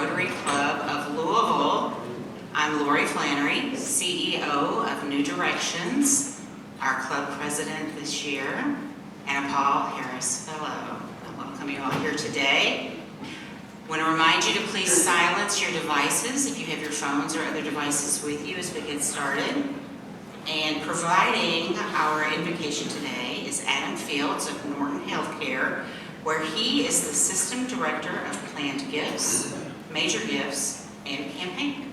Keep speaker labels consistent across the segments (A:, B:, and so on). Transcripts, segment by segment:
A: Rotary Club of Louisville. I'm Lori Flannery, CEO of New Directions, our club president this year, and a Paul Harris Fellow. I welcome you all here today. I want to remind you to please silence your devices if you have your phones or other devices with you as we get started. And providing our invocation today is Adam Fields of Norton Healthcare, where he is the System Director of Planned Gifts, Major Gifts, and Campaign.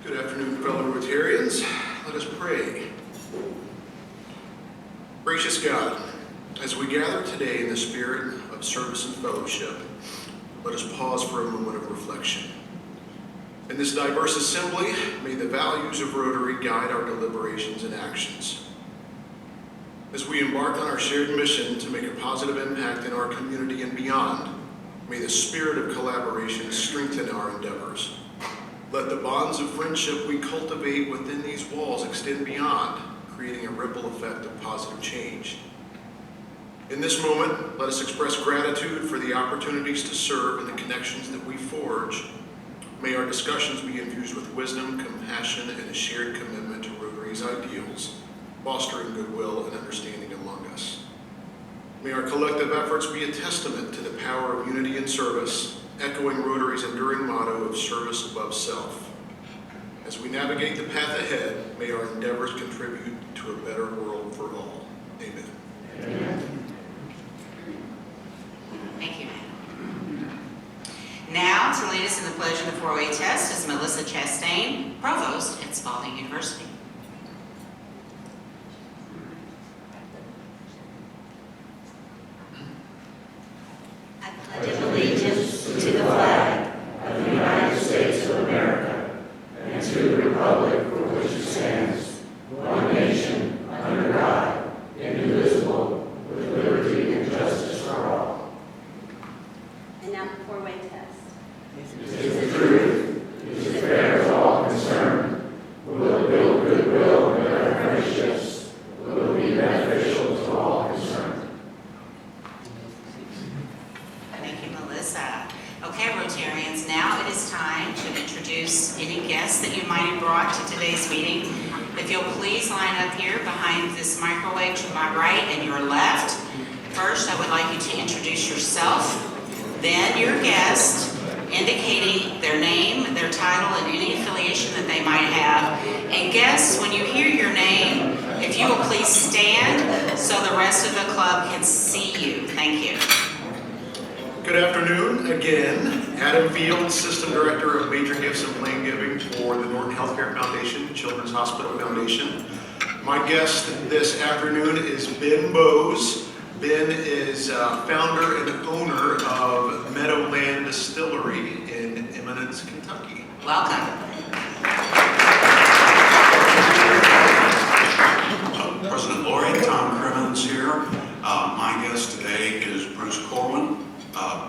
B: Good afternoon, fellow Rotarians. Let us pray. Gracious God, as we gather today in the spirit of service and fellowship, let us pause for a moment of reflection. In this diverse assembly, may the values of Rotary guide our deliberations and actions. As we embark on our shared mission to make a positive impact in our community and beyond, may the spirit of collaboration strengthen our endeavors. Let the bonds of friendship we cultivate within these walls extend beyond, creating a ripple effect of positive change. In this moment, let us express gratitude for the opportunities to serve and the connections that we forge. May our discussions be infused with wisdom, compassion, and a shared commitment to Rotary's ideals, fostering goodwill and understanding among us. May our collective efforts be a testament to the power of unity and service, echoing Rotary's enduring motto of service above self. As we navigate the path ahead, may our endeavors contribute to a better world for all. Amen.
C: Amen.
A: Thank you. Now, to lead us in the Pledge and the Four-Way Test is Melissa Chastain, Provost at Spalding University.
D: I pledge allegiance to the flag of the United States of America and to the republic for which it stands, one nation, under God, indivisible, with liberty and justice for all.
E: And now the four-way test.
D: Is the truth, is fair to all concerned, will it build goodwill and better friendships, will it be beneficial to all concerned.
A: Thank you, Melissa. Okay, Rotarians, now it is time to introduce any guests that you might have brought to today's meeting. If you'll please line up here behind this microwave to my right and your left. First, I would like you to introduce yourself, then your guest, indicating their name, their title, and any affiliation that they might have. And guests, when you hear your name, if you will please stand so the rest of the club can see you. Thank you.
B: Good afternoon. Again, Adam Fields, System Director of Major Gifts and Planned Giving for the Norton Healthcare Foundation, Children's Hospital Foundation. My guest this afternoon is Ben Bowes. Ben is founder and owner of Meadowland Distillery in Eminence, Kentucky.
A: Welcome.
F: President Lori, Tom Crimmins here. My guest today is Bruce Corwin.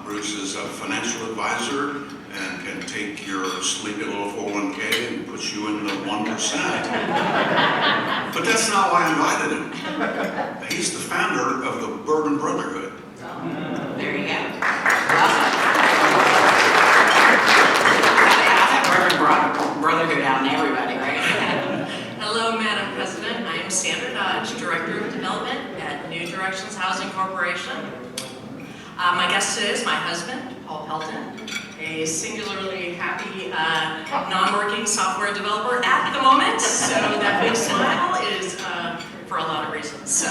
F: Bruce is a financial advisor and can take your sleepy little 401k and put you in the 1%. But that's not why I invited him. He's the founder of the Bourbon Brotherhood.
A: There you go. Welcome. I have Bourbon Brotherhood out in everybody, right?
G: Hello, Madam President. I am Sandra Dodge, Director of Development at New Directions Housing Corporation. My guest today is my husband, Paul Pelton, a singularly happy, non-working software developer at the moment. So that big smile is for a lot of reasons. So,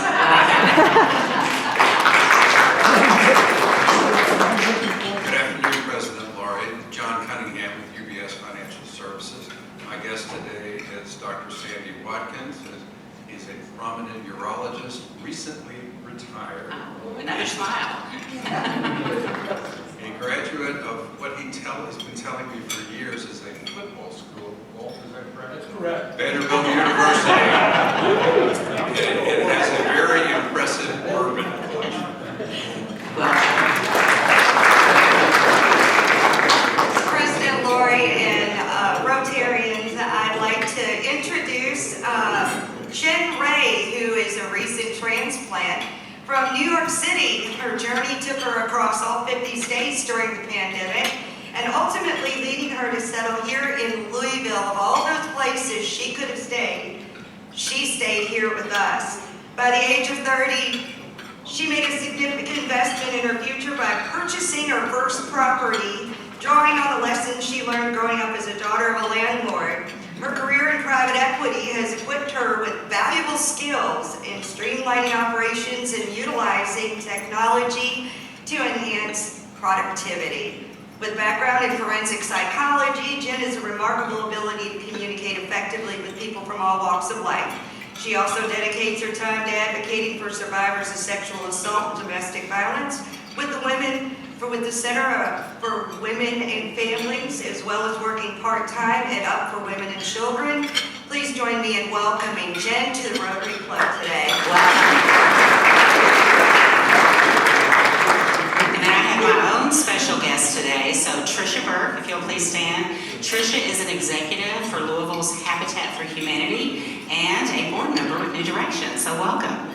H: Good afternoon, President Lori. John Cunningham with UBS Financial Services. My guest today is Dr. Sandy Watkins. He's a prominent urologist, recently retired.
A: Oh, another smile.
H: A graduate of what he has been telling me for years is a football school. Walt, is that correct? That's correct. Vanderbilt University. It has a very impressive bourbon collection.
I: President Lori and Rotarians, I'd like to introduce Jen Ray, who is a recent transplant From New York City, her journey took her across all 50 states during the pandemic, and ultimately leading her to settle here in Louisville. Of all those places she could have stayed, she stayed here with us. By the age of 30, she made a significant investment in her future by purchasing her first property, drawing on the lessons she learned growing up as a daughter of a landlord. Her career in private equity has equipped her with valuable skills in streamlining operations and utilizing technology to enhance productivity. With background in forensic psychology, Jen has a remarkable ability to communicate effectively with people from all walks of life. She also dedicates her time to advocating for survivors of sexual assault and domestic violence with the Center for Women and Families, as well as working part-time at Up for Women and Children. Please join me in welcoming Jen to the Rotary Club today.
A: And then I have my own special guest today. So Tricia Burke, if you'll please stand. Tricia is an executive for Louisville's Habitat for Humanity and a board member with New Directions. So welcome.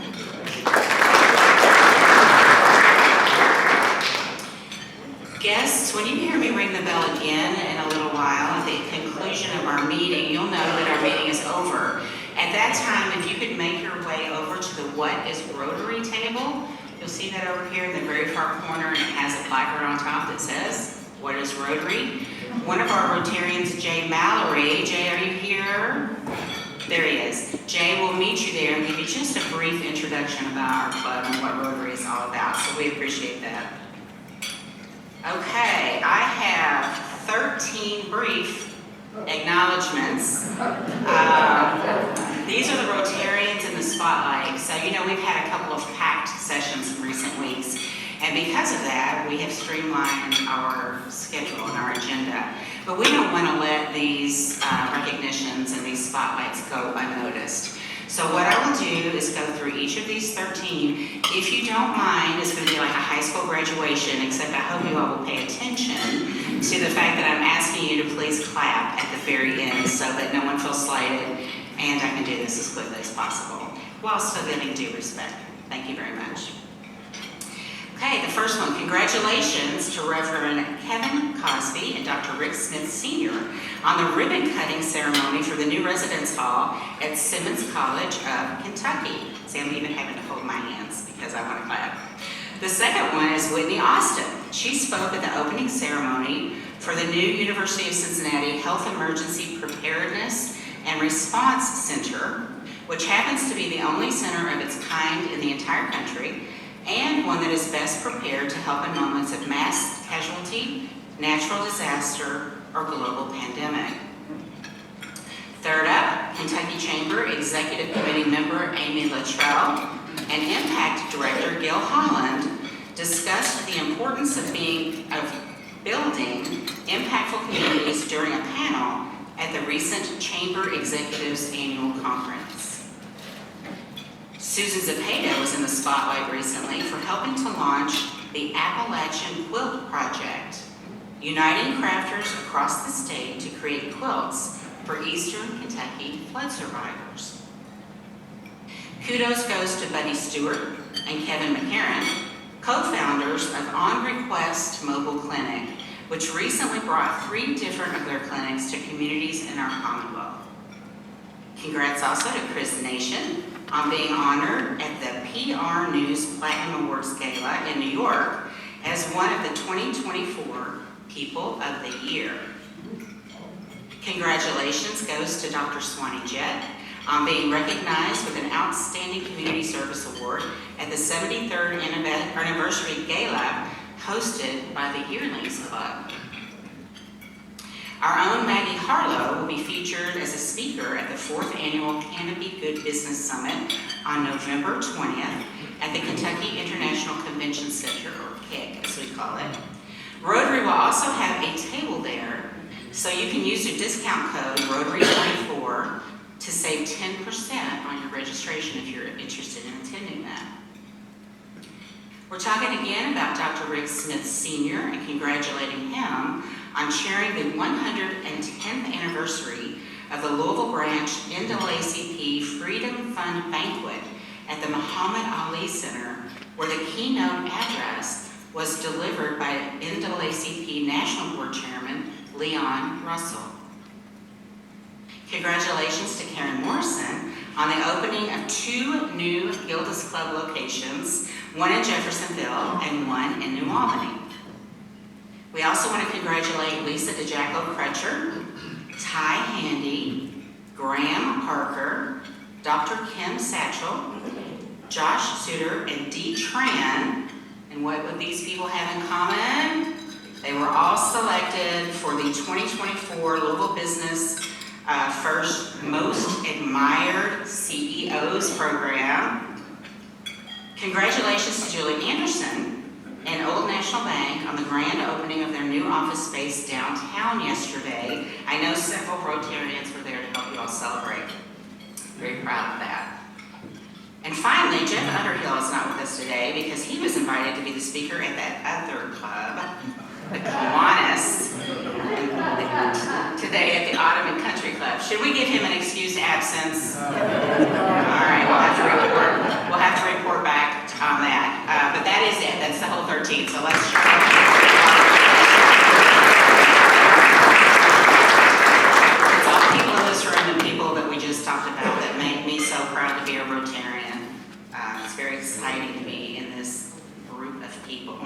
A: Guests, when you hear me ring the bell again in a little while, at the conclusion of our meeting, you'll know that our meeting is over. At that time, if you could make your way over to the What is Rotary table, you'll see that over here in the very far corner, and it has a placard on top that says, What is Rotary? One of our Rotarians, Jay Mallory. Jay, are you here? There he is. Jay will meet you there and give you just a brief introduction about our club and what Rotary is all about, so we appreciate that. Okay, I have 13 brief acknowledgments. These are the Rotarians in the spotlight. So, you know, we've had a couple of packed sessions in recent weeks. And because of that, we have streamlined our schedule and our agenda. But we don't want to let these recognitions and these spotlights go unnoticed. So what I will do is go through each of these 13. If you don't mind, it's going to be like a high school graduation, except I hope you all will pay attention to the fact that I'm asking you to please clap at the very end so that no one feels slighted, and I can do this as quickly as possible, while still giving due respect. Thank you very much. Okay, the first one, congratulations to Reverend Kevin Cosby and Dr. Rick Smith Sr. on the ribbon-cutting ceremony for the new residence hall at Simmons College of Kentucky. See, I'm even having to hold my hands because I want to clap. The second one is Whitney Austin. She spoke at the opening ceremony for the new University of Cincinnati Health Emergency Preparedness and Response Center, which happens to be the only center of its kind in the entire country, and one that is best prepared to help in moments of mass casualty, natural disaster, or global pandemic. Third up, Kentucky Chamber Executive Committee member Amy Luttrell and Impact Director Gil Holland discussed the importance of building impactful communities during a panel at the recent Chamber Executives Annual Conference. Susan Zepeda was in the spotlight recently for helping to launch the Appalachian Quilt Project, uniting crafters across the state to create quilts for Eastern Kentucky flood survivors. Kudos goes to Buddy Stewart and Kevin McCarran, co-founders of On Request Mobile Clinic, which recently brought 3 different of their clinics to communities in our Commonwealth. Congrats also to Chris Nation on being honored at the PR News Platinum Awards Gala in New York as one of the 2024 People of the Year. Congratulations goes to Dr. Swanee Jett on being recognized with an Outstanding Community Service Award at the 73rd Anniversary Gala hosted by the Yearlings Club. Our own Maggie Harlow will be featured as a speaker at the 4th Annual Canopy Good Business Summit on November 20th at the Kentucky International Convention Center, or KIC as we call it. Rotary will also have a table there, so you can use your discount code Rotary24 to save 10% on your registration if you're interested in attending that. We're talking again about Dr. Rick Smith Sr. and congratulating him on chairing the 110th anniversary of the Louisville branch NAACP Freedom Fund Banquet at the Muhammad Ali Center, where the keynote address was delivered by NAACP National Board Chairman Leon Russell. Congratulations to Karen Morrison on the opening of 2 new Gildas Club locations, one in Jeffersonville and one in New Albany. We also want to congratulate Lisa DeJacko Crutcher, Ty Handy, Graham Parker, Dr. Kim Satchel, Josh Suter, and Dee Tran. And what would these people have in common? They were all selected for the 2024 Louisville Business First Most Admired CEOs program. Congratulations to Julie Anderson and Old National Bank on the grand opening of their new office space downtown yesterday. I know several Rotarians were there to help you all celebrate. Very proud of that. And finally, Jeff Underhill is not with us today because he was invited to be the speaker at that other club, the Kiwanis, today at the Autumn and Country Club. Should we give him an excused absence? All right, we'll have to report back on that. But that is it. That's the whole 13. So let's try. It's all the people in this room and people that we just talked about that make me so proud to be a Rotarian. It's very exciting to be in this group of people.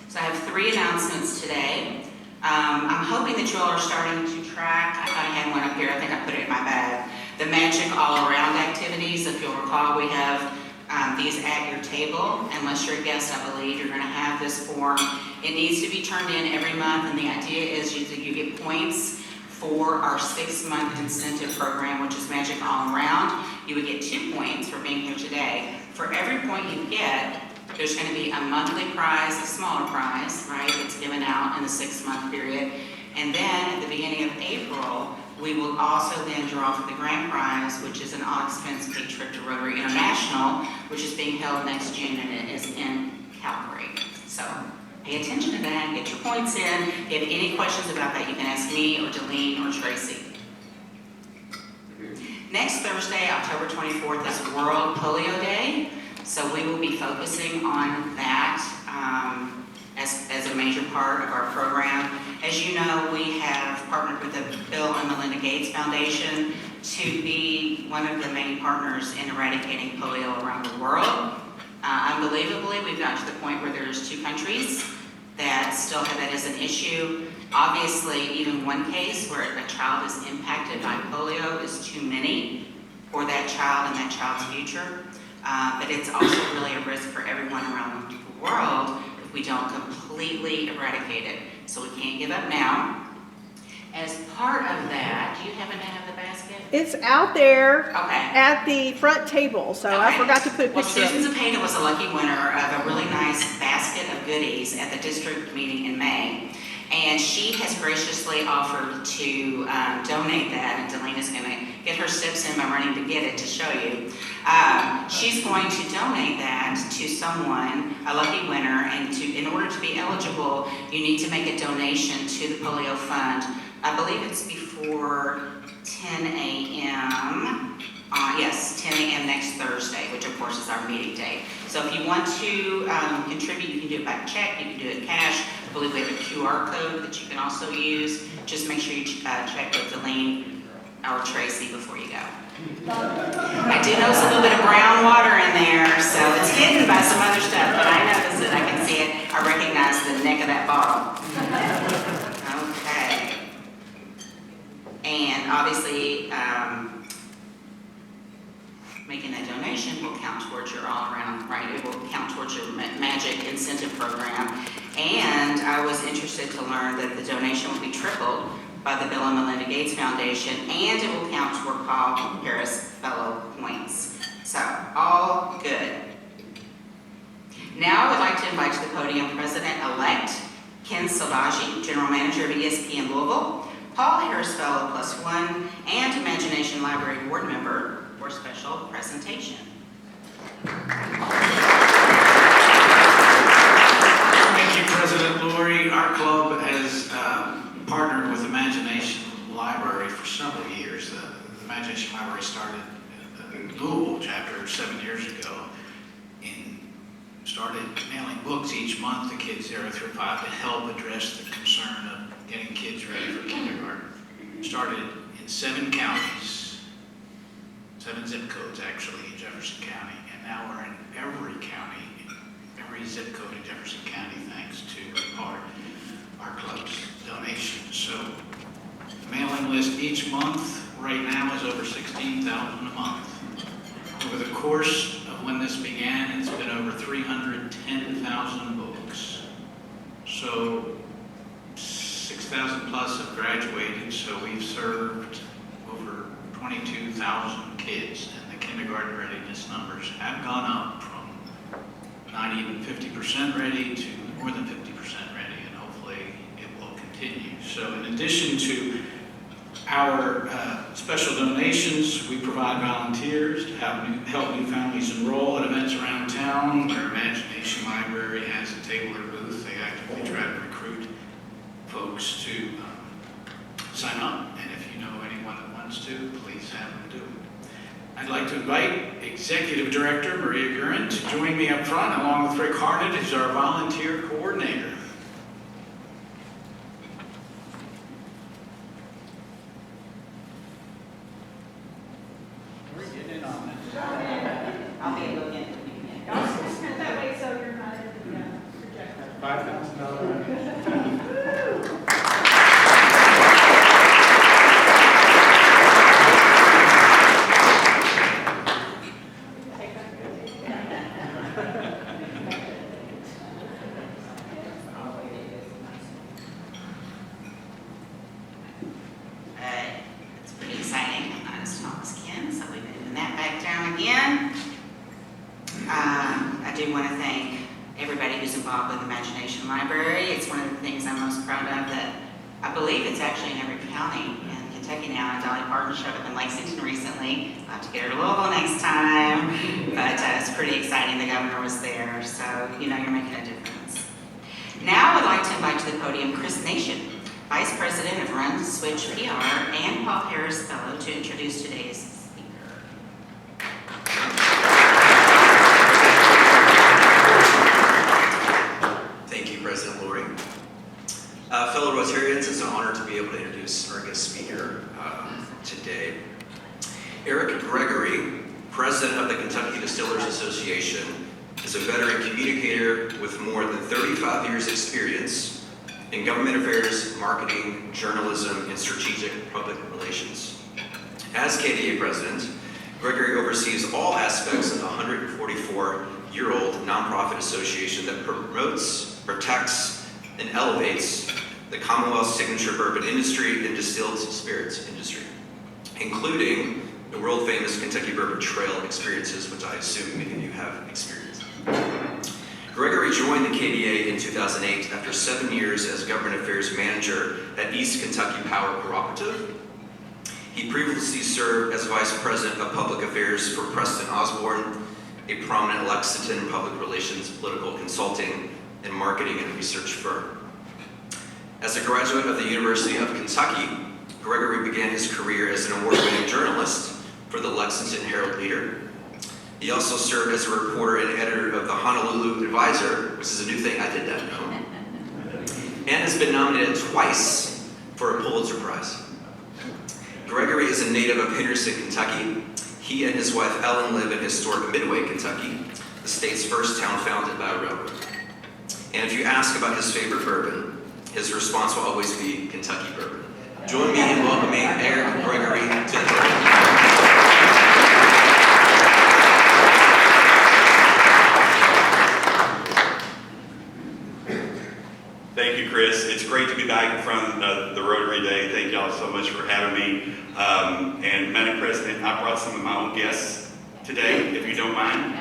A: So I have 3 announcements today. I'm hoping that you all are starting to track. I thought I had one up here. I think I put it in my bag. The Magic All-Around activities. If you'll recall, we have these at your table. Unless you're a guest, I believe, you're going to have this form. It needs to be turned in every month, and the idea is you get points for our 6-month incentive program, which is Magic All Around. You would get 2 points for being here today. For every point you get, there's going to be a monthly prize, a smaller prize, right, that's given out in the 6-month period. And then at the beginning of April, we will also then draw for the grand prize, which is an all-expense paid trip to Rotary International, which is being held next June, and it is in Calgary. So pay attention to that, get your points in. If you have any questions about that, you can ask me or Delene or Tracy. Next Thursday, October 24th, is World Polio Day. So we will be focusing on that as a major part of our program. As you know, we have partnered with the Bill and Melinda Gates Foundation to be one of the main partners in eradicating polio around the world. Unbelievably, we've gotten to the point where there's 2 countries that still have that as an issue. Obviously, even one case where a child is impacted by polio is too many for that child and that child's future. But it's also really a risk for everyone around the world if we don't completely eradicate it. So we can't give up now. As part of that, do you happen to have the basket?
C: It's out there
A: Okay.
C: at the front table, so I
A: Okay.
C: forgot to put a
A: Well,
C: picture of
A: Susan
C: it.
A: Zapata was a lucky winner of a really nice basket of goodies at the district meeting in May. And she has graciously offered to donate that, and Delena's going to get her steps in by running to get it to show you. She's going to donate that to someone, a lucky winner, and in order to be eligible, you need to make a donation to the Polio Fund. I believe it's before 10 a.m. Yes, 10 a.m. next Thursday, which of course is our meeting date. So if you want to contribute, you can do it by check, you can do it cash. I believe we have a QR code that you can also use. Just make sure you check with Delene or Tracy before you go. I do notice a little bit of brown water in there, so it's hidden by some other stuff, but I notice it, I can see it. I recognize the neck of that bottle. Okay. And obviously, making that donation will count towards your all-around, right? It will count towards your Magic incentive program. And I was interested to learn that the donation will be tripled by the Bill and Melinda Gates Foundation, and it will count toward Paul Harris Fellow points. So, all good. Now I would like to invite to the podium President-elect Ken Salvaggi, General Manager of ESPN Louisville, Paul Harris Fellow +1, and Imagination Library Board Member for special presentation.
J: Thank you, President Lori. Our club has partnered with Imagination Library for several years. The Imagination Library started Louisville chapter 7 years ago and started mailing books each month to kids 0 through 5 to help address the concern of getting kids ready for kindergarten. Started in 7 counties, 7 zip codes actually in Jefferson County, and now we're in every county, every zip code in Jefferson County, thanks to our club's donations. So the mailing list each month right now is over 16,000 a month. Over the course of when this began, it's been over 310,000 books. So 6,000 plus have graduated, so we've served over 22,000 kids, and the kindergarten readiness numbers have gone up from not even 50% ready to more than 50% ready, and hopefully it will continue. So in addition to our special donations, we provide volunteers to help new families enroll at events around town. Where Imagination Library has a table or booth, they actively try to recruit folks to sign up. And if you know anyone that wants to, please have them do it. I'd like to invite Executive Director Maria Gurin to join me up front, along with Rick Harnett, who's our volunteer coordinator.
A: I'll be able to get it.
C: That way so you're not in the projector.
J: $5,000.
A: It's pretty exciting. I'm not as tall as Ken, so we've been moving that back down again. I do want to thank everybody who's involved with Imagination Library. It's one of the things I'm most proud of that I believe it's actually in every county in Kentucky now. And Dolly Parton showed up in Lexington recently. I'll have to get her to Louisville next time. But it's pretty exciting. The governor was there, so you know you're making a difference. Now I would like to invite to the podium Chris Nation, Vice President of Run Switch PR, and Paul Harris Fellow, to introduce today's speaker.
K: Thank you, President Lori. Fellow Rotarians, it's an honor to be able to introduce our guest speaker today. Eric Gregory, President of the Kentucky Distillers Association, is a veteran communicator with more than 35 years' experience in government affairs, marketing, journalism, and strategic public relations. As KDA President, Gregory oversees all aspects of the 144-year-old nonprofit association that promotes, protects, and elevates the Commonwealth's signature bourbon industry and distilled spirits industry, including the world-famous Kentucky Bourbon Trail experiences, which I assume many of you have experienced. Gregory joined the KDA in 2008 after 7 years as Government Affairs Manager at East Kentucky Power Cooperative. He previously served as Vice President of Public Affairs for Preston Osborne, a prominent Lexington public relations, political consulting, and marketing and research firm. As a graduate of the University of Kentucky, Gregory began his career as an award-winning journalist for the Lexington Herald-Leader. He also served as a reporter and editor of the Honolulu Advisor, which is a new thing I did not know, and has been nominated twice for a Pulitzer Prize. Gregory is a native of Henderson, Kentucky. He and his wife Ellen live in historic Midway, Kentucky, the state's first town founded by a railroad. And if you ask about his favorite bourbon, his response will always be Kentucky bourbon. Join me in welcoming Eric Gregory to the podium.
L: Thank you, Chris. It's great to be back in front of the Rotary Day. Thank y'all so much for having me. And Madam President, I brought some of my own guests today, if you don't mind.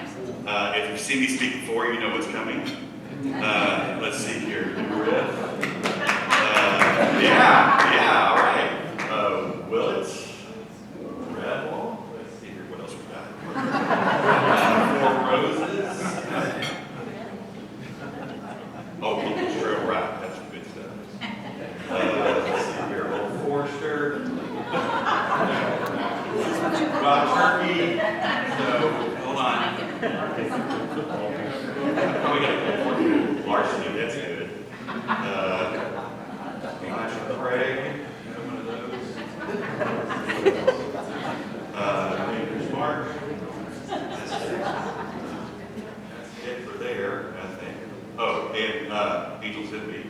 L: If you've seen me speak before, you know what's coming. Let's see here. Yeah, all right. Willits, Redwall. Let's see here, what else we got? Four Roses. Oh, People's Trail Rock, that's some good stuff. Let's see here, Old Forester. brought turkey. So, hold on. Probably got a larceny, that's good. Craig, one of those. Maker's Mark. That's it for there, I think. Oh, and Angel's Envy.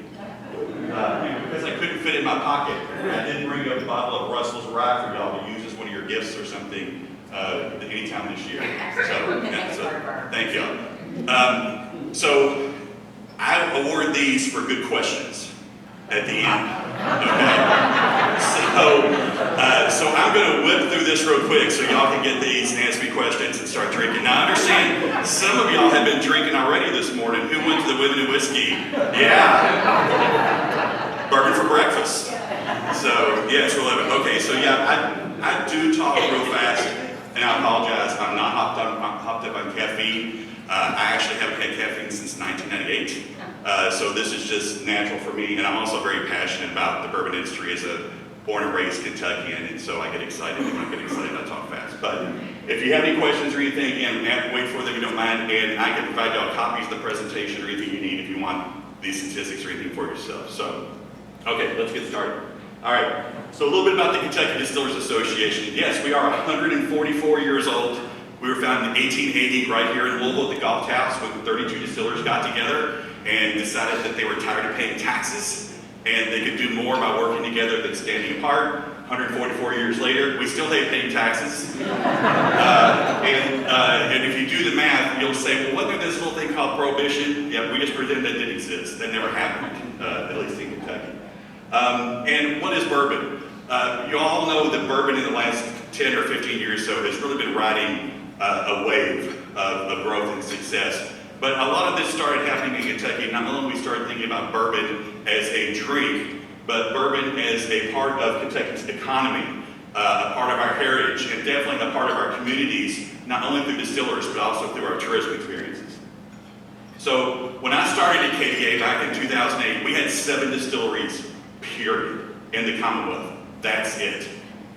L: And because I couldn't fit it in my pocket, I did bring a bottle of Russell's Rye for y'all to use as one of your gifts or something anytime this year. So thank y'all. So I award these for good questions at the end. Okay. So I'm going to whip through this real quick so y'all can get these and ask me questions and start drinking. Now I understand some of y'all have been drinking already this morning. Who went to the Women in Whiskey? Yeah. Bourbon for breakfast. So yeah, it's real living. Okay, so yeah, I do talk real fast, and I apologize. I'm not hopped up on caffeine. I actually haven't had caffeine since 1998. So this is just natural for me, and I'm also very passionate about the bourbon industry as a born and raised Kentuckian, and so I get excited. When I get excited, I talk fast. But if you have any questions or anything, and wait for them, you don't mind, and I can provide y'all copies of the presentation or anything you need if you want these statistics or anything for yourself. So, okay, let's get started. All right, so a little bit about the Kentucky Distillers Association. Yes, we are 144 years old. We were founded in 1880 right here in Louisville at the Golf House when 32 distillers got together and decided that they were tired of paying taxes and they could do more by working together than standing apart. 144 years later, we still hate paying taxes. And if you do the math, you'll say, well, wasn't there this little thing called prohibition? Yeah, we just pretend that didn't exist. That never happened, at least in Kentucky. And what is bourbon? You all know that bourbon in the last 10 or 15 years or so has really been riding a wave of growth and success. But a lot of this started happening in Kentucky. Not only we started thinking about bourbon as a drink, but bourbon as a part of Kentucky's economy, a part of our heritage, and definitely a part of our communities, not only through distillers, but also through our tourism experiences. So when I started at KDA back in 2008, we had 7 distilleries, period, in the Commonwealth. That's it.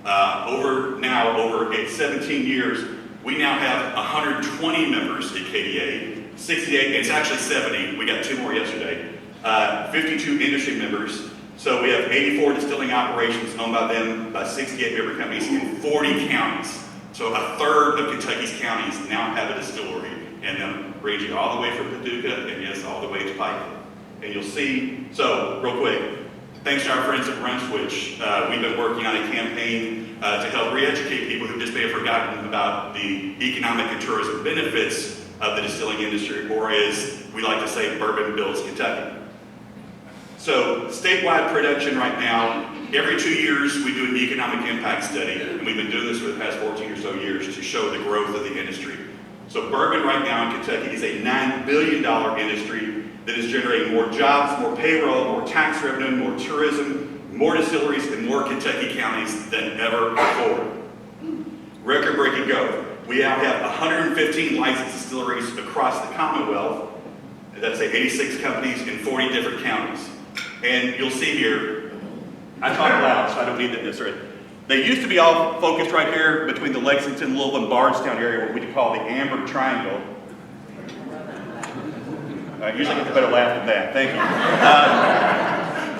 L: Over 17 years, we now have 120 members at KDA, 68, it's actually 70, we got 2 more yesterday, 52 industry members, so we have 84 distilling operations owned by them, by 68 member companies in 40 counties. So a third of Kentucky's counties now have a distillery in them, ranging all the way from Paducah and yes, all the way to Pikeville. And you'll see, so real quick, thanks to our friends at Brunswich, we've been working on a campaign to help re-educate people who just may have forgotten about the economic and tourism benefits of the distilling industry, or as we like to say, bourbon builds Kentucky. So statewide production right now, every 2 years we do an economic impact study, and we've been doing this for the past 14 or so years to show the growth of the industry. So bourbon right now in Kentucky is a $9 billion industry that is generating more jobs, more payroll, more tax revenue, more tourism, more distilleries, and more Kentucky counties than ever before. Record-breaking growth. We now have 115 licensed distilleries across the Commonwealth. That's 86 companies in 40 different counties. And you'll see here, I talk loud, so I don't need that necessarily. They used to be all focused right here between the Lexington, Louisville, and Bardstown area, what we call the Amber Triangle. Usually I get a better laugh than that. Thank you.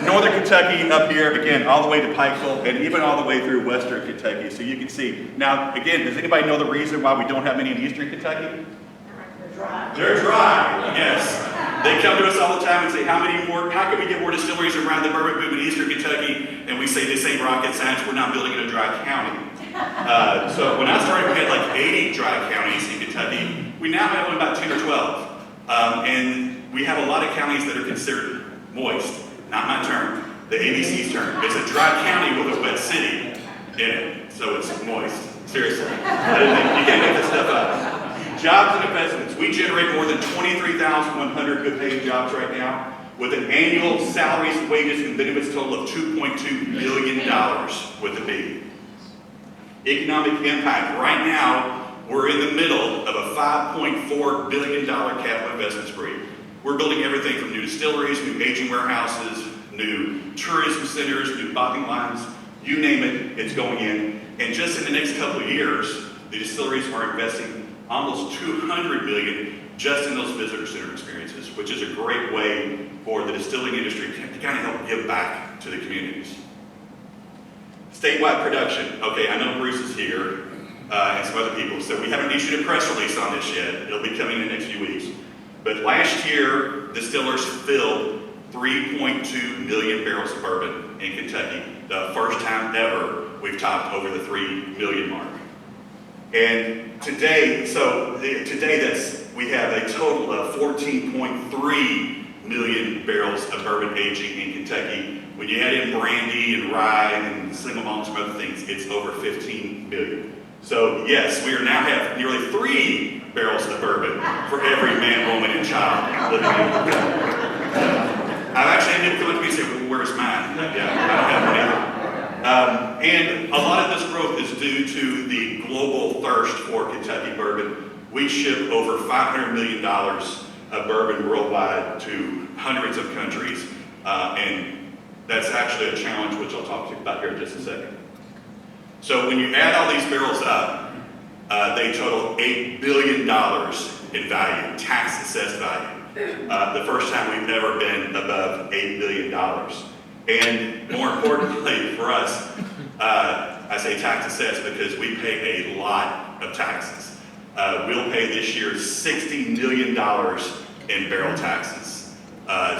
L: Northern Kentucky up here, again, all the way to Pikeville, and even all the way through Western Kentucky. So you can see. Now, again, does anybody know the reason why we don't have many in Eastern Kentucky? They're dry, yes. They come to us all the time and say, how can we get more distilleries around the bourbon boom in Eastern Kentucky? And we say, this ain't rocket science, we're not building in a dry county. So when I started, we had like 80 dry counties in Kentucky. We now have only about 10 or 12. And we have a lot of counties that are considered moist. Not my term, the ABC's term. It's a dry county with a wet city in it, so it's moist. Seriously. You can't make this stuff up. Jobs and investments. We generate more than 23,100 good paying jobs right now with an annual salaries, wages, and benefits total of $2.2 billion with a B. Economic impact. Right now, we're in the middle of a $5.4 billion capital investment spree. We're building everything from new distilleries, new aging warehouses, new tourism centers, new bottling lines, you name it, it's going in. And just in the next couple of years, The distilleries are investing almost $200 million just in those visitor center experiences, which is a great way for the distilling industry to kind of help give back to the communities. Statewide production. Okay, I know Bruce is here and some other people, so we haven't issued a press release on this yet. It'll be coming in the next few weeks. But last year, Distillers filled 3.2 million barrels of bourbon in Kentucky. The first time ever we've topped over the 3 million mark. And today, we have a total of 14.3 million barrels of bourbon aging in Kentucky. When you add in brandy and rye and single malt and some other things, it's over 15 million. So yes, we now have nearly 3 barrels of bourbon for every man, woman, and child living in Kentucky. I've actually had people come up to me and say, well, where's mine? Yeah, I don't have one either. And a lot of this growth is due to the global thirst for Kentucky bourbon. We ship over $500 million of bourbon worldwide to hundreds of countries, and that's actually a challenge which I'll talk to you about here in just a second. So when you add all these barrels up, they total $8 billion in value, tax-assessed value. The first time we've ever been above $8 billion. And more importantly for us, I say tax-assessed because we pay a lot of taxes. We'll pay this year $60 million in barrel taxes.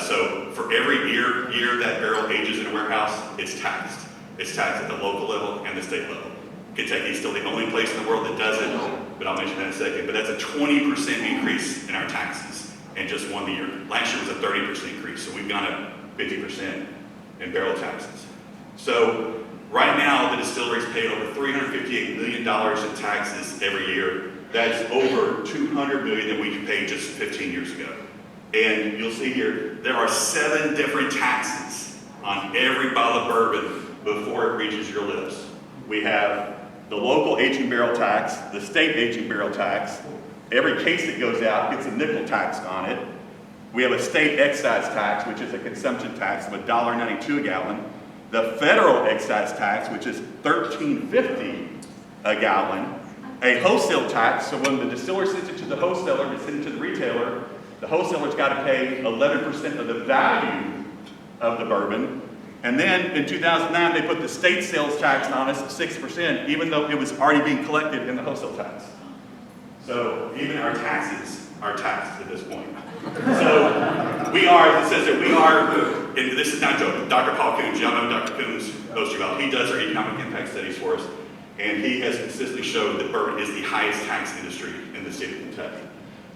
L: So for every year that barrel ages in a warehouse, it's taxed. It's taxed at the local level and the state level. Kentucky is still the only place in the world that does it, but I'll mention that in a second. But that's a 20% increase in our taxes in just 1 year. Last year was a 30% increase, so we've gone up 50% in barrel taxes. So right now, the distilleries pay over $358 million in taxes every year. That's over $200 million that we paid just 15 years ago. And you'll see here, there are 7 different taxes on every bottle of bourbon before it reaches your lips. We have the local aging barrel tax, the state aging barrel tax. Every case that goes out gets a nickel tax on it. We have a state excise tax, which is a consumption tax of $1.92 a gallon. The federal excise tax, which is $13.50 a gallon. A wholesale tax, so when the distiller sends it to the wholesaler and sends it to the retailer, the wholesaler's got to pay 11% of the value of the bourbon. And then in 2009, they put the state sales tax on us at 6%, even though it was already being collected in the wholesale tax. So even our taxes are taxed at this point. So we are, it says that we are, and this is not a joke, Dr. Paul Coombs, y'all know Dr. Coombs, most of you all, he does our economic impact studies for us, and he has consistently showed that bourbon is the highest tax industry in the state of Kentucky.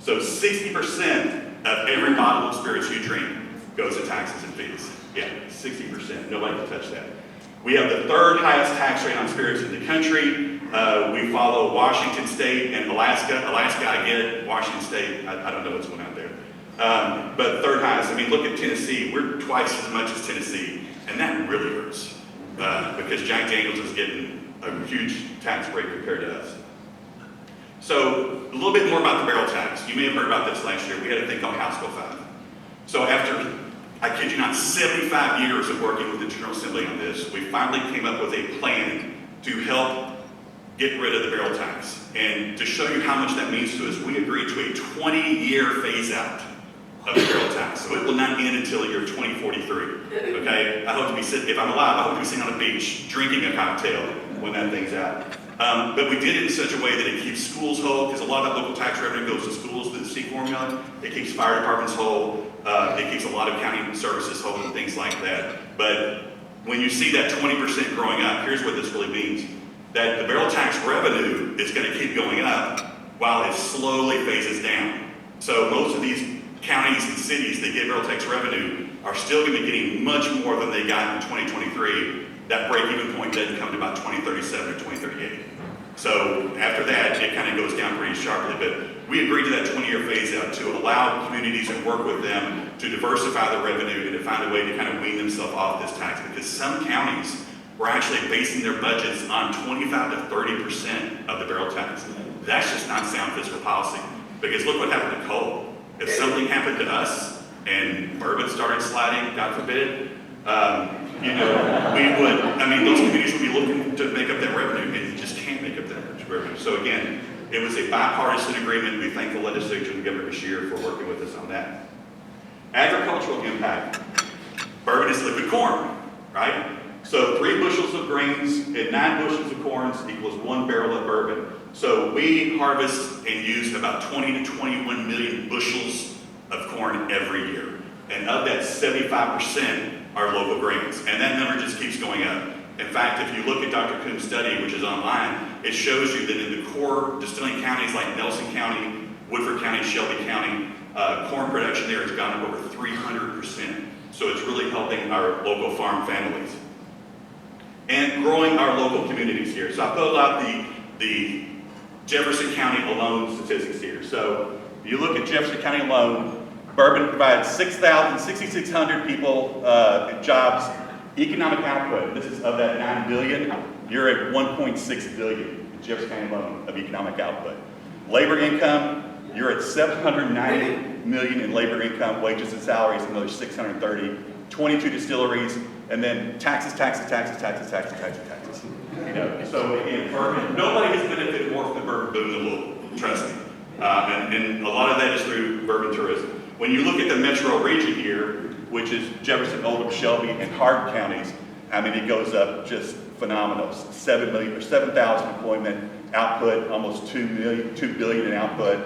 L: So 60% of every bottle of spirits you drink goes to taxes and fees. Yeah, 60%, nobody can touch that. We have the 3rd highest tax rate on spirits in the country. We follow Washington State and Alaska. Alaska, I get it. Washington State, I don't know what's going on there. But 3rd highest, I mean, look at Tennessee. We're twice as much as Tennessee, and that really hurts because Jack Daniels is getting a huge tax break compared to us. So a little bit more about the barrel tax. You may have heard about this last year. We had a thing called House Bill 5. So after, I kid you not, 75 years of working with the General Assembly on this, we finally came up with a plan to help get rid of the barrel tax. And to show you how much that means to us, we agreed to a 20-year phase-out of the barrel tax. So it will not end until the year 2043, okay? I hope to be sitting, if I'm alive, I hope to be sitting on a beach drinking a cocktail when that thing's out. But we did it in such a way that it keeps schools whole, because a lot of that local tax revenue goes to schools through the C formula. It keeps fire departments whole. It keeps a lot of county services whole and things like that. But when you see that 20% growing up, here's what this really means. That the barrel tax revenue is going to keep going up while it slowly phases down. So most of these counties and cities that get barrel tax revenue are still going to be getting much more than they got in 2023. That break-even point doesn't come to about 2037 or 2038. So after that, it kind of goes down pretty sharply. But we agreed to that 20-year phase-out to allow communities and work with them to diversify the revenue and to find a way to kind of wean themselves off this tax. Because some counties were actually basing their budgets on 25 to 30% of the barrel tax. That's just not sound fiscal policy. Because look what happened to coal. If something happened to us and bourbon started sliding, God forbid, we would, those communities would be looking to make up that revenue, and you just can't make up that bourbon. So again, it was a bipartisan agreement. We thank the legislature and the governor this year for working with us on that. Agricultural impact. Bourbon is liquid corn, right? So 3 bushels of grains and 9 bushels of corn equals 1 barrel of bourbon. So we harvest and use about 20 to 21 million bushels of corn every year. And of that, 75% are local grains. And that number just keeps going up. In fact, if you look at Dr. Coombs' study, which is online, it shows you that in the core distilling counties like Nelson County, Woodford County, Shelby County, corn production there has gone up over 300%. So it's really helping our local farm families. And growing our local communities here. So I pulled out the Jefferson County alone statistics here. So you look at Jefferson County alone, bourbon provides 6,600 people jobs, economic output. This is of that 9 billion. You're at 1.6 billion in Jefferson County alone of economic output. Labor income, you're at 790 million in labor income, wages and salaries, another 630, 22 distilleries, and then taxes. You know, so again, bourbon, nobody has benefited more from the bourbon boom than Louisville, trust me. And a lot of that is through bourbon tourism. When you look at the metro region here, which is Jefferson, Oldham, Shelby, and Hardin counties, I mean, it goes up just phenomenal. 7,000 employment, output, almost 2 billion in output,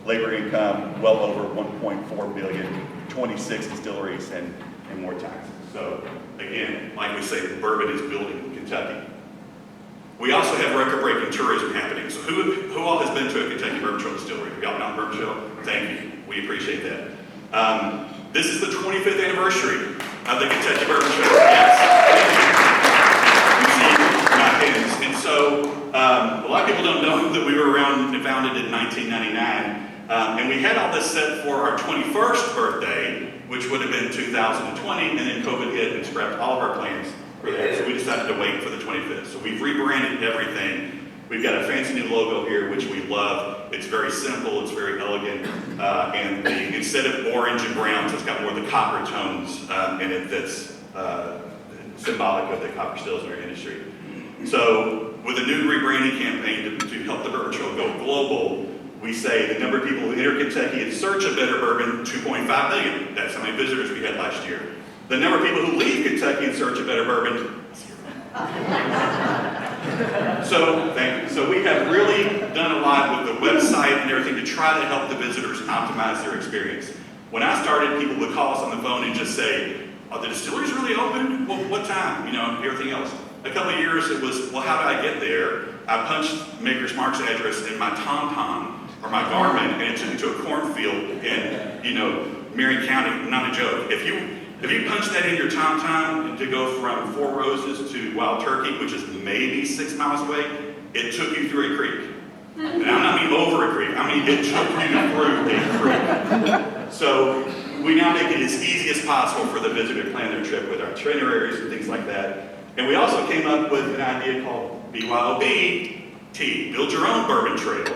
L: labor income, well over 1.4 billion, 26 distilleries, and more taxes. So again, like we say, bourbon is building in Kentucky. We also have record-breaking tourism happening. So who all has been to a Kentucky Bourbon Trail distillery? Have y'all been on Bourbon Trail? Thank you. We appreciate that. This is the 25th anniversary of the Kentucky Bourbon Trail. Yes. You see my hands. And so a lot of people don't know that we were around and founded in 1999. And we had all this set for our 21st birthday, which would have been 2020, and then COVID hit and scrapped all of our plans for that. So we decided to wait for the 25th. So we've rebranded everything. We've got a fancy new logo here, which we love. It's very simple, it's very elegant, and instead of orange and browns, it's got more of the copper tones in it that's symbolic of the copper stills in our industry. So with a new rebranding campaign to help the Bourbon Trail go global, we say the number of people who enter Kentucky in search of better bourbon, 2.5 million. That's how many visitors we had last year. The number of people who leave Kentucky in search of better bourbon, 0. So we have really done a lot with the website and everything to try to help the visitors optimize their experience. When I started, people would call us on the phone and just say, "Are the distilleries really open? Well, what time?" You know, everything else. A couple of years it was, "Well, how do I get there?" I punched Maker's Mark's address in my TomTom or my Garmin, and it took me to a cornfield in, you know, Marion County. Not a joke. If you punch that in your TomTom to go from Four Roses to Wild Turkey, which is maybe 6 miles away, it took you through a creek. And I don't mean over a creek, I mean it took you through a creek. So we now make it as easy as possible for the visitor to plan their trip with our itineraries and things like that. And we also came up with an idea called BYOB-T, Build Your Own Bourbon Trail.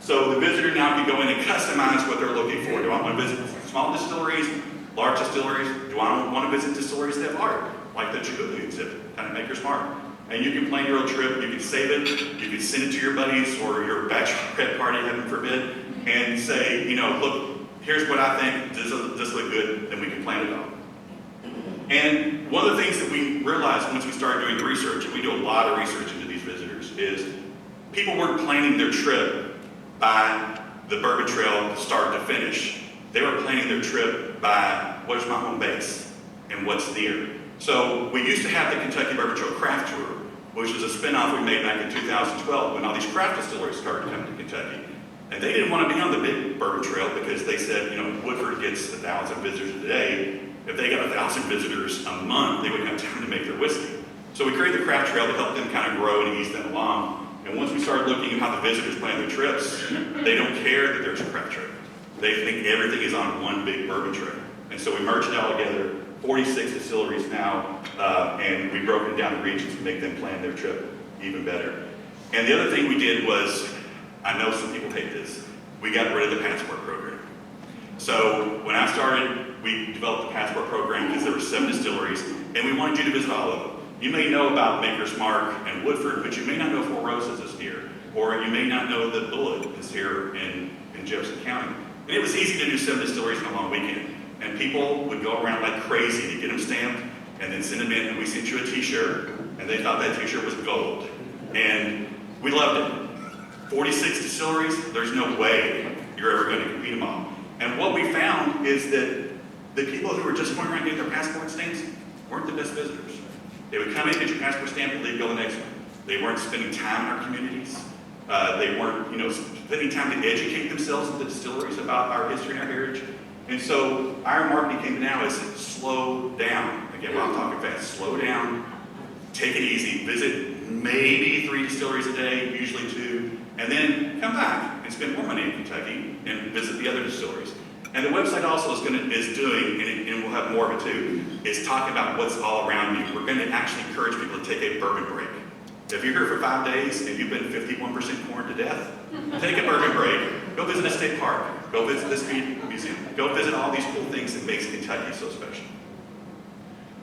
L: So the visitor now can go in and customize what they're looking for. Do I want to visit small distilleries, large distilleries? Do I want to visit distilleries that have art, like the Chihuahua exhibit, kind of Maker's Mark? And you can plan your own trip, you can save it, you can send it to your buddies or your bachelorette party, heaven forbid, and say, you know, look, here's what I think, does this look good, then we can plan it out. And one of the things that we realized once we started doing the research, and we do a lot of research into these visitors, is people weren't planning their trip by the Bourbon Trail start to finish. They were planning their trip by what's my home base and what's near. So we used to have the Kentucky Bourbon Trail Craft Tour, which was a spinoff we made back in 2012 when all these craft distilleries started coming to Kentucky. And they didn't want to be on the big Bourbon Trail because they said, you know, Woodford gets 1,000 visitors a day. If they got 1,000 visitors a month, they wouldn't have time to make their whiskey. So we created the Craft Trail to help them kind of grow and ease them along. And once we started looking at how the visitors plan their trips, they don't care that there's a craft trail. They think everything is on one big bourbon trail. And so we merged it all together, 46 distilleries now, and we've broken down the regions to make them plan their trip even better. And the other thing we did was, I know some people hate this, we got rid of the passport program. So when I started, we developed the passport program because there were 7 distilleries, and we wanted you to visit all of them. You may know about Maker's Mark and Woodford, but you may not know Four Roses is here. or you may not know that Bullet is here in Jefferson County. And it was easy to do 7 distilleries in a long weekend. And people would go around like crazy to get them stamped and then send them in, and we sent you a t-shirt, and they thought that t-shirt was gold. And we loved it. 46 distilleries, there's no way you're ever going to compete them all. And what we found is that the people who were just going around getting their passport stamps weren't the best visitors. They would come in, get your passport stamp, and leave, go to the next one. They weren't spending time in our communities. They weren't, spending time to educate themselves at the distilleries about our history and our heritage. And so our marketing came now is slow down. Again, while I'm talking fast, slow down, take it easy, visit maybe 3 distilleries a day, usually 2, and then come back and spend more money in Kentucky and visit the other distilleries. And the website also is doing, and we'll have more of it too, is talking about what's all around you. We're going to actually encourage people to take a bourbon break. If you're here for 5 days and you've been 51% corn to death, take a bourbon break. Go visit a state park. Go visit the Speed Museum. Go visit all these cool things that makes Kentucky so special.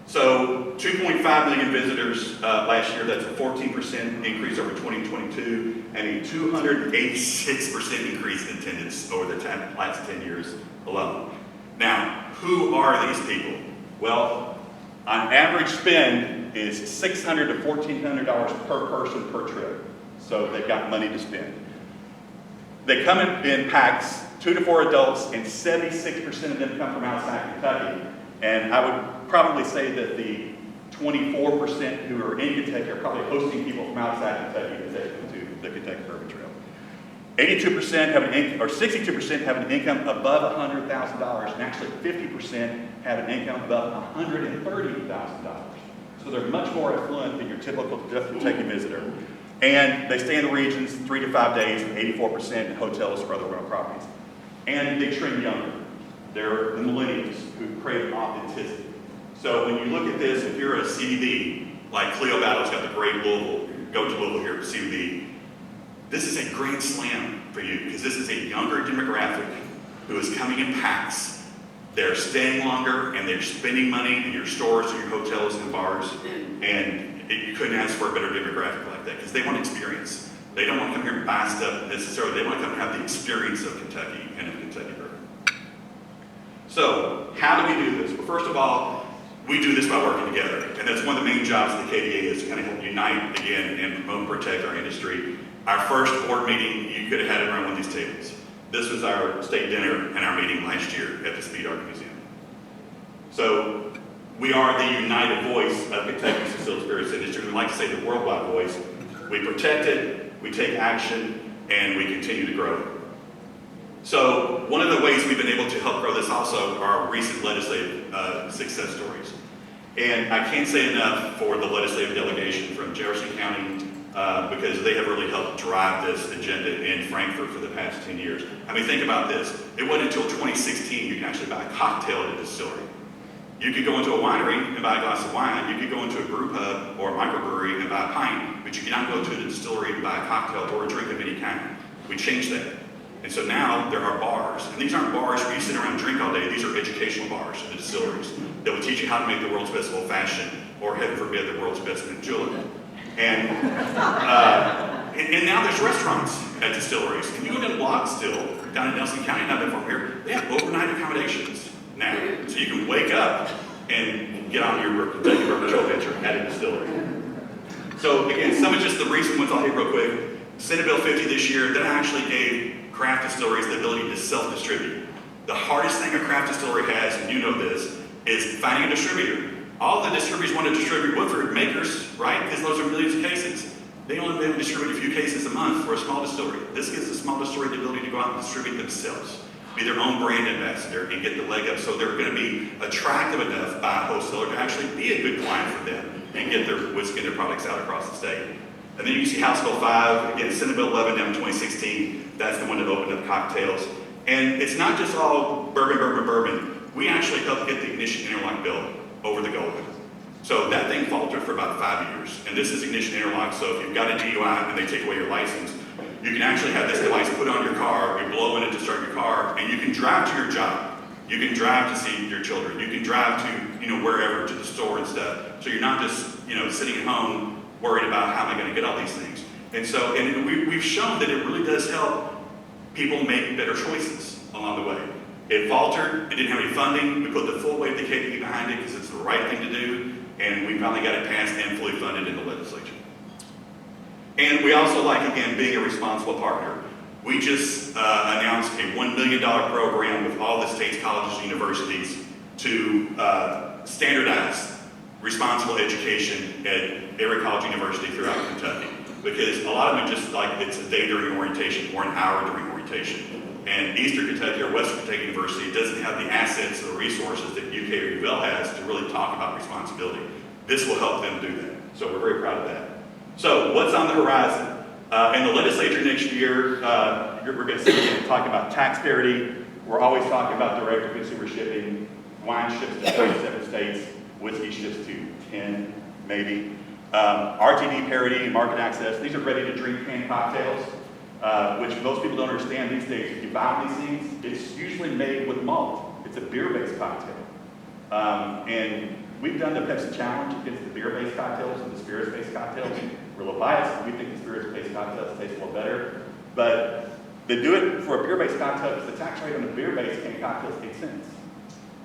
L: So 2.5 million visitors last year. That's a 14% increase over 2022 and a 286% increase in attendance over the last 10 years alone. Now, who are these people? Well, on average spend is $600 to $1,400 per person per trip. So they've got money to spend. They come in packs, 2 to 4 adults, and 76% of them come from outside Kentucky. And I would probably say that the 24% who are in Kentucky are probably hosting people from outside Kentucky to take them to the Kentucky Bourbon Trail. 82% have an income, or 62% have an income above $100,000, and actually 50% have an income above $130,000. So they're much more affluent than your typical Kentucky visitor. And they stay in the regions 3 to 5 days, and 84% in hotels or other rental properties. And they trend younger. They're the millennials who crave authenticity. So when you look at this, if you're a CBD, like Cleo Battle's got the great Louisville, go to Louisville here, CBD, this is a grand slam for you because this is a younger demographic who is coming in packs. They're staying longer and they're spending money in your stores and your hotels and bars. And you couldn't ask for a better demographic like that because they want experience. They don't want to come here and buy stuff necessarily. They want to come and have the experience of Kentucky and of Kentucky bourbon. So how do we do this? Well, first of all, we do this by working together. And that's one of the main jobs of the KDA is to kind of help unite again and promote and protect our industry. Our first board meeting, you could have had it around one of these tables. This was our state dinner and our meeting last year at the Speed Art Museum. So we are the united voice of Kentucky's distilled spirits industry. We like to say the worldwide voice. We protect it, we take action, and we continue to grow it. So one of the ways we've been able to help grow this also are our recent legislative success stories. And I can't say enough for the legislative delegation from Jefferson County because they have really helped drive this agenda in Frankfort for the past 10 years. I mean, think about this. It wasn't until 2016 you can actually buy a cocktail at a distillery. You could go into a winery and buy a glass of wine. You could go into a brew pub or a microbrewery and buy a pint, but you cannot go to the distillery and buy a cocktail or a drink of any kind. We changed that. And so now there are bars, and these aren't bars where you sit around and drink all day. These are educational bars in the distilleries that will teach you how to make the world's best old fashioned, or heaven forbid, the world's best mint julep. And now there's restaurants at distilleries. Can you look at the block still down in Nelson County, not that far from here? They have overnight accommodations now, so you can wake up and get on your Kentucky Bourbon Trail venture at a distillery. So again, some of just the recent ones I'll hit real quick. Senate Bill 50 this year that actually gave craft distilleries the ability to self-distribute. The hardest thing a craft distillery has, and you know this, is finding a distributor. All the distributors want to distribute Woodford makers, right? Because those are millions of cases. They only able to distribute a few cases a month for a small distillery. This gives a small distillery the ability to go out and distribute themselves, be their own brand ambassador, and get the leg up so they're going to be attractive enough by a wholesaler to actually be a good client for them and get their whiskey and their products out across the state. And then you see House Bill 5, again, Senate Bill 11 down in 2016. That's the one that opened up cocktails. And it's not just all bourbon. We actually helped get the ignition interlock bill over the goal. So that thing faltered for about 5 years. And this is ignition interlock, so if you've got a DUI and they take away your license, you can actually have this device put on your car, you blow in it to start your car, and you can drive to your job. You can drive to see your children. You can drive to, wherever, to the store and stuff. So you're not just, sitting at home worried about how am I going to get all these things. And so, and we've shown that it really does help people make better choices along the way. It faltered, it didn't have any funding, we put the full weight of the KDE behind it because it's the right thing to do, and we finally got it passed and fully funded in the legislature. And we also like, again, being a responsible partner. We just announced a $1 million program with all the state's colleges and universities to standardize responsible education at every college and university throughout Kentucky. Because a lot of them just like it's a day during orientation or an hour during orientation. And Eastern Kentucky or Western Kentucky University doesn't have the assets or resources that UK or UL has to really talk about responsibility. This will help them do that. So we're very proud of that. So what's on the horizon? In the legislature next year, we're going to see talking about tax parity. We're always talking about direct-to-consumer shipping. Wine ships to 37 states, whiskey ships to 10, maybe. RTD parity and market access. These are ready-to-drink canned cocktails, which most people don't understand these days. If you buy these things, it's usually made with malt. It's a beer-based cocktail. And we've done the Pepsi Challenge against the beer-based cocktails and the spirits-based cocktails. We're a little biased. We think the spirits-based cocktails taste a little better. But they do it for a beer-based cocktail because the tax rate on the beer-based canned cocktail is 8 cents.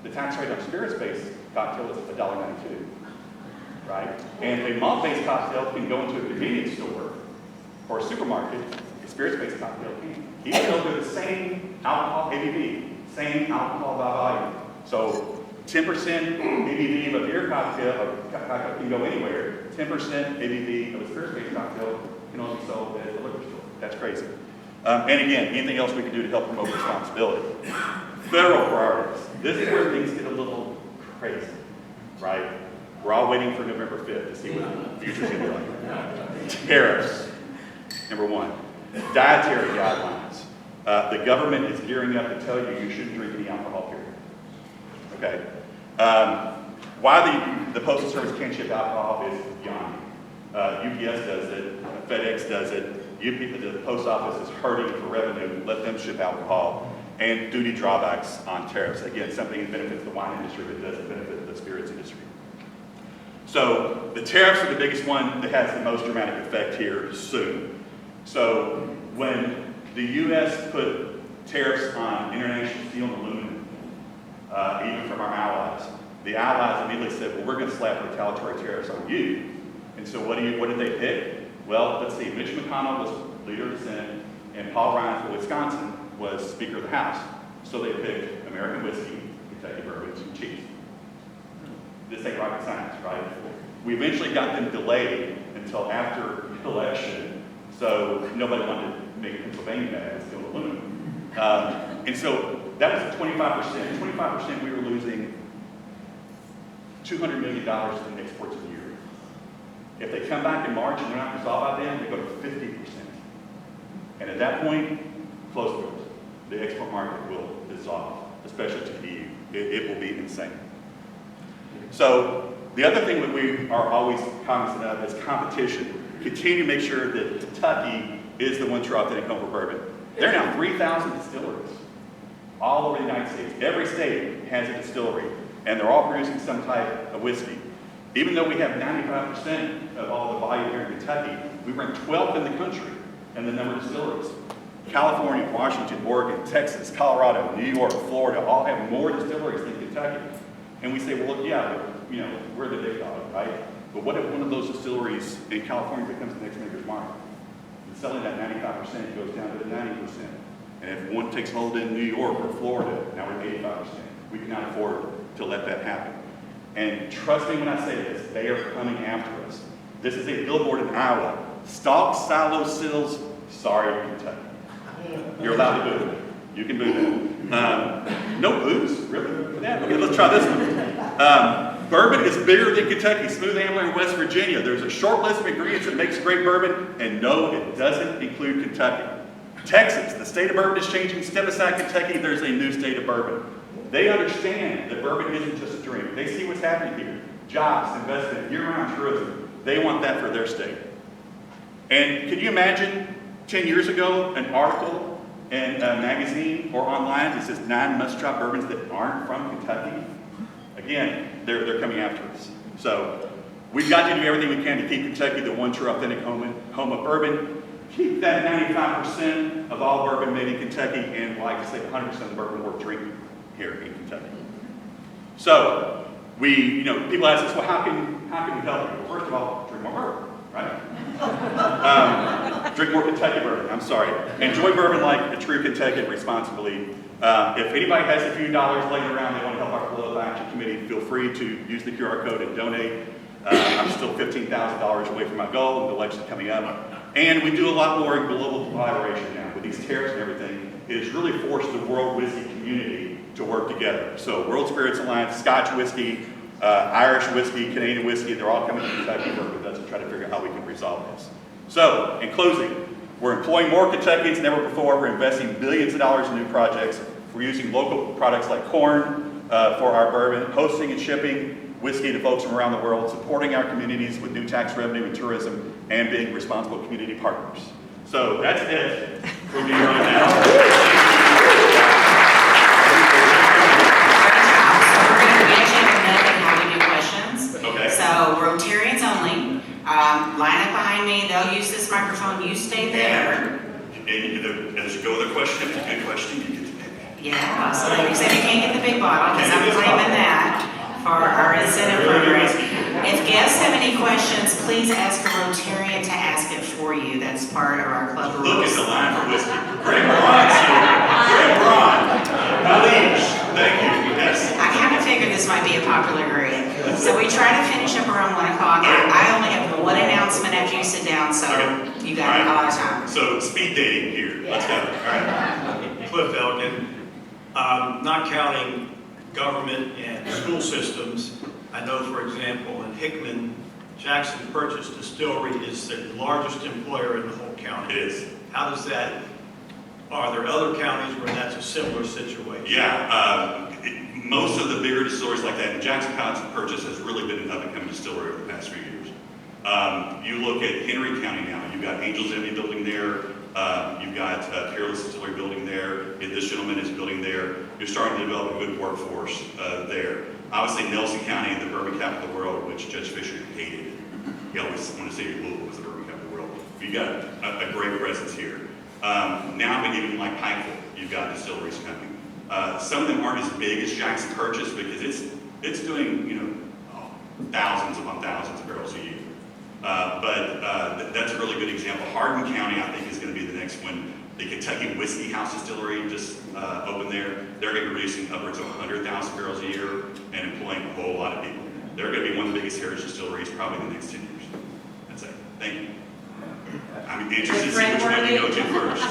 L: The tax rate on spirits-based cocktail is $1.92, right? And a malt-based cocktail can go into a convenience store or a supermarket. A spirits-based cocktail can. Even though they're the same alcohol ABV, same alcohol by volume. So 10% ABV of a beer cocktail can go anywhere. 10% ABV of a spirits-based cocktail can only be sold at a liquor store. That's crazy. And again, anything else we can do to help promote responsibility. Federal priorities. This is where things get a little crazy, right? We're all waiting for November 5th to see what the future's going to be like. Tariffs, number one. Dietary guidelines. The government is gearing up to tell you you shouldn't drink any alcohol, period. Okay? Why the Postal Service can't ship alcohol is beyond me. UPS does it, FedEx does it, the post office is hurting for revenue, let them ship alcohol, and duty drawbacks on tariffs. Again, something that benefits the wine industry but doesn't benefit the spirits industry. So the tariffs are the biggest one that has the most dramatic effect here soon. So when the U.S. put tariffs on international steel and aluminum, even from our allies, the allies immediately said, well, we're going to slap retaliatory tariffs on you. And so what did they pick? Well, let's see, Mitch McConnell was leader of the Senate, and Paul Ryan from Wisconsin was Speaker of the House. So they picked American whiskey, Kentucky bourbon, and cheese. This ain't rocket science, right? We eventually got them delayed until after the election, so nobody wanted to make Pennsylvania mad and steal aluminum. And so that was 25%. 25%, we were losing $200 million in exports a year. If they come back in March and they're not resolved by then, they go to 50%. And at that point, close doors. The export market will dissolve, especially to the EU. It will be insane. So the other thing that we are always cognizant of is competition. Continue to make sure that Kentucky is the one true authentic home for bourbon. There are now 3,000 distilleries all over the United States. Every state has a distillery, and they're all producing some type of whiskey. Even though we have 95% of all the volume here in Kentucky, we rank 12th in the country in the number of distilleries. California, Washington, Oregon, Texas, Colorado, New York, Florida all have more distilleries than Kentucky. And we say, well, yeah, but, we're the big dog, right? But what if one of those distilleries in California becomes the next maker's mark? And selling that 95% goes down to the 90%. And if one takes hold in New York or Florida, now we're at 85%. We cannot afford to let that happen. And trust me when I say this, they are coming after us. This is a billboard in Iowa. Stalk, silo, sills, sorry, Kentucky. You're allowed to boo it. You can boo that. No boos, really? Yeah, okay, let's try this one. Bourbon is bigger than Kentucky. Smooth Ambler in West Virginia. There's a short list of ingredients that makes great bourbon, and no, it doesn't include Kentucky. Texas, the state of bourbon is changing. Step aside Kentucky, there's a new state of bourbon. They understand that bourbon isn't just a drink. They see what's happening here. Jobs, investment, year-round tourism. They want that for their state. And can you imagine 10 years ago an article in a magazine or online that says 9 must-try bourbons that aren't from Kentucky? Again, they're coming after us. So We've got to do everything we can to keep Kentucky the one true authentic home of bourbon. Keep that 95% of all bourbon made in Kentucky, and like I say, 100% of the bourbon worth drinking here in Kentucky. So people ask us, well, how can we help you? Well, first of all, drink more bourbon, right? Drink more Kentucky bourbon. I'm sorry. Enjoy bourbon like a true Kentuckan responsibly. If anybody has a few dollars laying around, they want to help our political action committee, feel free to use the QR code and donate. I'm still $15,000 away from my goal, with the election coming up. And we do a lot more in global collaboration now. With these tariffs and everything, it has really forced the world whiskey community to work together. So World Spirits Alliance, Scotch whiskey, Irish whiskey, Canadian whiskey, they're all coming to Kentucky to work with us to try to figure out how we can resolve this. So, in closing, we're employing more Kentuckians than ever before. We're investing billions of dollars in new projects. We're using local products like corn for our bourbon, hosting and shipping whiskey to folks from around the world, supporting our communities with new tax revenue and tourism, and being responsible community partners. So that's it for me right now.
A: We actually have a method in how we do questions.
L: Okay.
A: So Rotarians only. Line up behind me. They'll use this microphone. You stay there.
L: And as you go with the question, if it's a good question, you get to pick.
A: Yeah. So like you said, you can't get the big bottle because I'm claiming that for our incentive program. If guests have any questions, please ask a Rotarian to ask it for you. That's part of our club
L: Look
A: rules.
L: at the line for whiskey. Greg Braun's here. Greg Braun. Unleash. Thank you. Yes.
A: I kind of figured this might be a popular group. So we try to finish up around 1 o'clock. I only have one announcement after you sit down, so you got a lot of time.
L: So speed dating here. Let's go. All right.
M: Cliff Elgin, not counting government and school systems, I know, for example, in Hickman, Jackson Purchase Distillery is the largest employer in the whole county.
L: It is.
M: How does that, are there other counties where that's a similar situation?
L: Yeah. Most of the bigger distilleries like that, and Jackson Purchase has really been an up-and-coming distillery over the past few years. You look at Henry County now, you've got Angels Envy building there, you've got Peerless Distillery building there, and this gentleman is building there. You're starting to develop a good workforce there. Obviously, Nelson County, the bourbon capital of the world, which Judge Fisher hated. He always wanted to say Louisville was the bourbon capital of the world. You've got a great presence here. Now, but even like Pikeville, you've got distilleries coming. Some of them aren't as big as Jackson Purchase because it's doing thousands upon thousands of barrels a year. But that's a really good example. Hardin County, I think, is going to be the next one. The Kentucky Whiskey House Distillery just opened there. They're going to be producing upwards of 100,000 barrels a year and employing a whole lot of people. They're going to be one of the biggest heritage distilleries probably in the next 10 years. That's it. Thank you. I'm interested to see which one you go to first.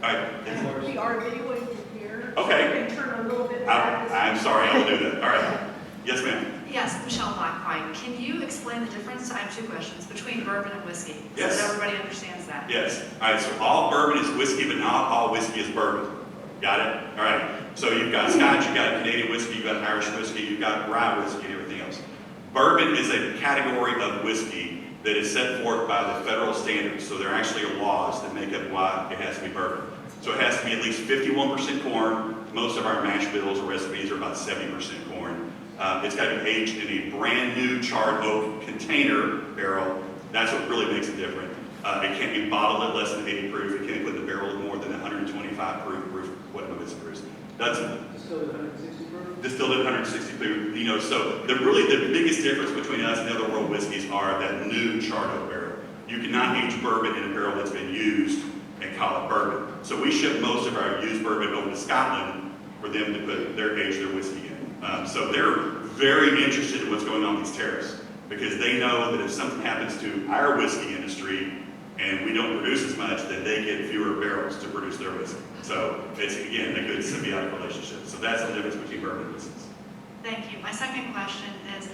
L: All right.
C: We are videoing from here.
L: Okay.
C: So we can turn a little bit back.
L: I'm sorry, I will do that. All right. Yes, ma'am.
N: Yes, Michelle Blackpine. Can you explain the difference, I have two questions, between bourbon and whiskey?
L: Yes.
N: So that everybody understands that.
L: Yes. All right, so all bourbon is whiskey, but not all whiskey is bourbon. Got it? All right. So you've got Scotch, you've got Canadian whiskey, you've got Irish whiskey, you've got rye whiskey, and everything else. Bourbon is a category of whiskey that is set forth by the federal standards. So there actually are laws that make up why it has to be bourbon. So it has to be at least 51% corn. Most of our mash bills or recipes are about 70% corn. It's got to be aged in a brand new charred oak container barrel. That's what really makes it different. It can't be bottled at less than 80 proof. It can't put in the barrel at more than 125 proof, whatever it's proof. That's
O: Distilled at 160 proof?
L: Distilled at 160 proof. So the biggest difference between us and the other world whiskeys are that new charred oak barrel. You cannot age bourbon in a barrel that's been used and call it bourbon. So we ship most of our used bourbon over to Scotland for them to put age their whiskey in. So they're very interested in what's going on with these tariffs because they know that if something happens to our whiskey industry and we don't produce as much, then they get fewer barrels to produce their whiskey. So it's, again, a good symbiotic relationship. So that's the difference between bourbon and whiskey.
N: Thank you. My second question is,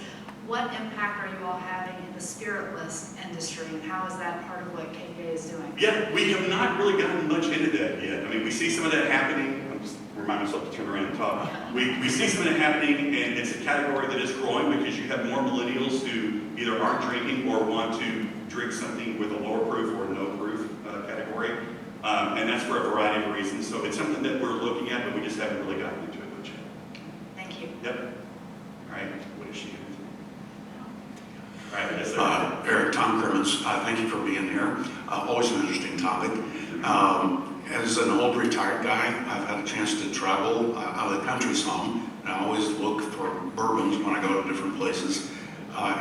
N: what impact are you all having in the spiritless industry, and how is that part of what KK is doing?
L: Yeah, we have not really gotten much into that yet. I mean, we see some of that happening. I'm just remind myself to turn around and talk. We see some of that happening, and it's a category that is growing because you have more millennials who either aren't drinking or want to drink something with a lower proof or no proof category. And that's for a variety of reasons. So it's something that we're looking at, but we just haven't really gotten into it much yet.
N: Thank you.
L: Yep. All right. What is she going to do?
F: Right. Eric, Tom Crimmins, thank you for being here. Always an interesting topic. As an old retired guy, I've had a chance to travel out of the country some, and I always look for bourbons when I go to different places.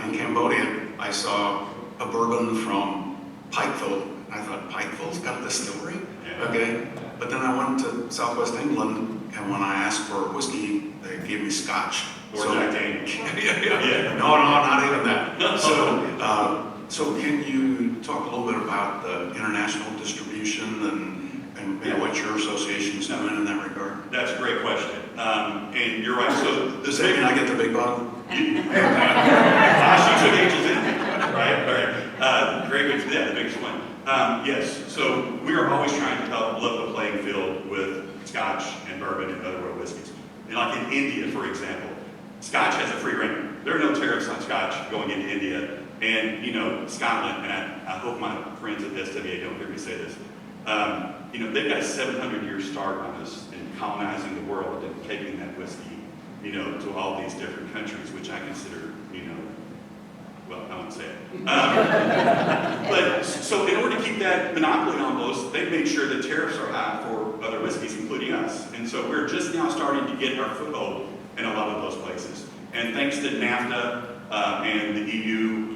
F: In Cambodia, I saw a bourbon from Pikeville. I thought, Pikeville's got a distillery? Yeah. Okay. But then I went to Southwest England, and when I asked for whiskey, they gave me Scotch.
L: Or Jack Daniels.
F: Yeah. No, not even that. So can you talk a little bit about the international distribution and maybe what your association's doing in that regard?
L: That's a great question. And you're right. So
F: does that mean I get the big bottle?
L: She took Angel's in. Right. All right. Gregory, the biggest one. Yes. So we are always trying to help level the playing field with Scotch and bourbon and other world whiskeys. And like in India, for example, Scotch has a free reign. There are no tariffs on Scotch going into India. And, Scotland, and I hope my friends at SWA don't hear me say this, they've got a 700-year start on us in colonizing the world and taking that whiskey, to all these different countries, which I consider, well, I won't say it. But, so in order to keep that monopoly almost, they've made sure that tariffs are high for other whiskeys, including us. And so we're just now starting to get our foothold in a lot of those places. And thanks to NAFTA and the EU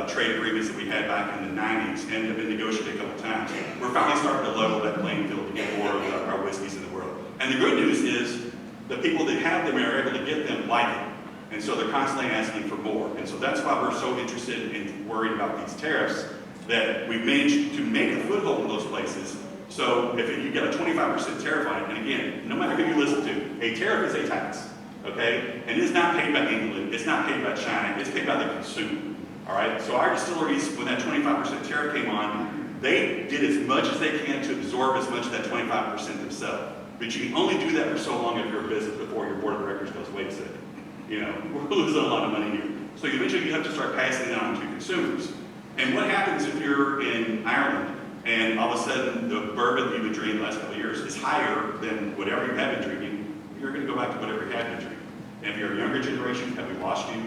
L: trade agreements that we had back in the 90s and have been negotiated a couple times, we're finally starting to level that playing field to get more of our whiskeys in the world. And the good news is the people that have them and are able to get them like it. And so they're constantly asking for more. And so that's why we're so interested in worrying about these tariffs, that we've managed to make a foothold in those places. So if you get a 25% tariff on it, and again, no matter who you listen to, a tariff is a tax. Okay? And it's not paid by England, it's not paid by China, it's paid by the consumer. All right? So our distilleries, when that 25% tariff came on, they did as much as they can to absorb as much of that 25% themselves. But you can only do that for so long if you're a business before your board of directors goes, wait a second. We're losing a lot of money here. So eventually you have to start passing that on to consumers. And what happens if you're in Ireland and all of a sudden the bourbon you've been drinking the last couple of years is higher than whatever you have been drinking? You're going to go back to whatever you had been drinking. And if you're a younger generation, have we lost you?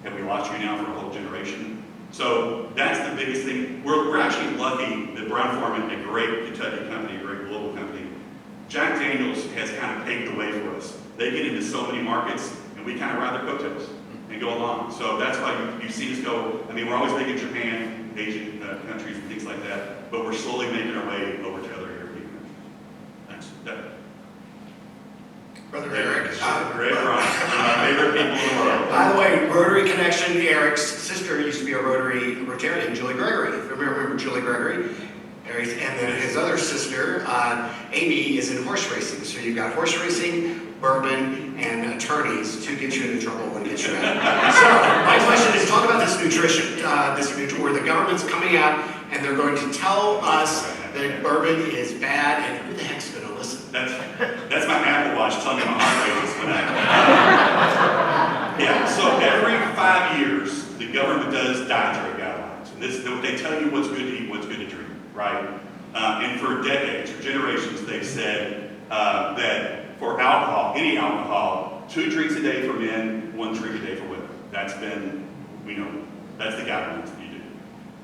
L: Have we lost you now for a whole generation? So that's the biggest thing. We're actually lucky that Brown-Forman, a great Kentucky company, a great global company, Jack Daniels has kind of paved the way for us. They get into so many markets, and we kind of ride their coattails and go along. So that's why you see us go. I mean, we're always big in Japan, Asian countries, and things like that, but we're slowly making our way over to other European countries. Thanks.
P: Brother Eric.
L: Greg Ryan, one of my favorite people in the world.
P: By the way, Rotary connection, Eric's sister used to be a Rotarian, Julie Gregory. If you remember Julie Gregory? And then his other sister, Amy, is in horse racing. So you've got horse racing, bourbon, and attorneys to get you into trouble when get you out. So my question is, talk about this nutrition, where the government's coming out and they're going to tell us that bourbon is bad, and who the heck's going to listen?
L: That's my Apple Watch telling me my heart rate is when yeah, so every 5 years, the government does dietary guidelines. And they tell you what's good to eat, what's good to drink, right? And for decades, for generations, they've said that for alcohol, any alcohol, 2 drinks a day for men, 1 drink a day for women. That's been, that's the guidelines that you do.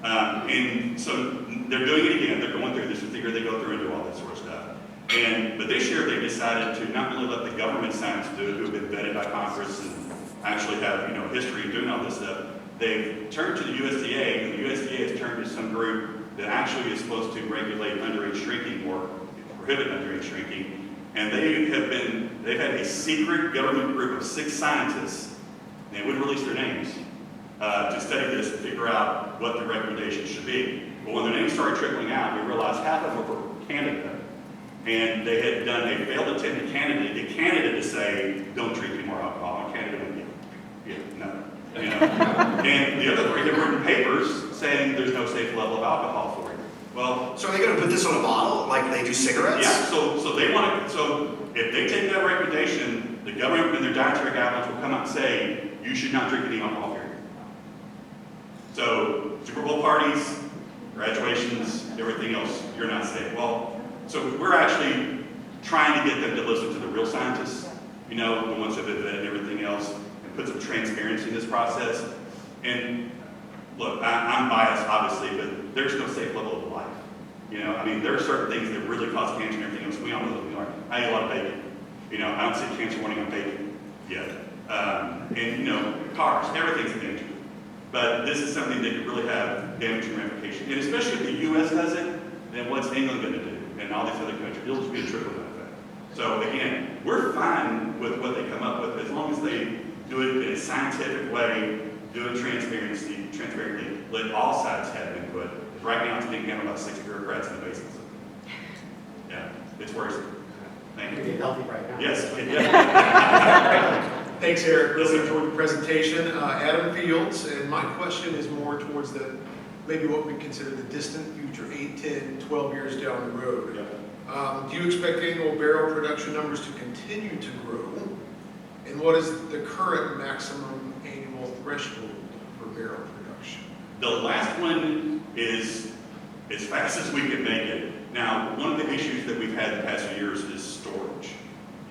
L: And so they're doing it again. They're going through this. It's the year they go through and do all that sort of stuff. But this year they decided to not only let the government scientists do it, who have been vetted by Congress and actually have history of doing all this stuff. They've turned to the USDA, and the USDA has turned to some group that actually is supposed to regulate underage drinking or prohibit underage drinking. And they've had a secret government group of 6 scientists, and they wouldn't release their names, to study this and figure out what the recommendations should be. But when their names started trickling out, we realized half of them were from Canada. And they had done a failed attempt in Canada to say, don't drink any more alcohol. And Canada went, no. And the other 3 have written papers saying there's no safe level of alcohol for you. Well,
P: so are they going to put this on a bottle like they do cigarettes?
L: Yeah. So they want to. So if they take that recommendation, the government and their dietary guidelines will come out and say you should not drink any alcohol here. So Super Bowl parties, graduations, everything else, you're not safe. Well. So we're actually trying to get them to listen to the real scientists, the ones that have vetted everything else, and put some transparency in this process. And look, I'm biased, obviously, but there's no safe level of life. You know, I mean, there are certain things that really cause cancer and everything else. We all know that we are. I eat a lot of bacon. You know, I don't see cancer warning on bacon yet. And, you know, cars, everything's a danger. But this is something that could really have damaging ramifications. And especially if the U.S. does it, then what's England going to do? And all these other countries. It'll just be a trickle-down effect. So, again, we're fine with what they come up with as long as they do it in a scientific way, do it transparently, let all sides have input. Because right now it's being handled by 6 bureaucrats in the basement. Yeah, it's worse. Thank you.
O: You're getting healthy right now.
L: Yes. Yeah.
B: Thanks, Eric. Really enjoyed the presentation. Adam Fields, and my question is more towards the, maybe what we consider the distant future, 8, 10, 12 years down the road. Do you expect annual barrel production numbers to continue to grow? And what is the current maximum annual threshold for barrel production?
L: The last one is as fast as we can make it. Now, one of the issues that we've had the past few years is storage.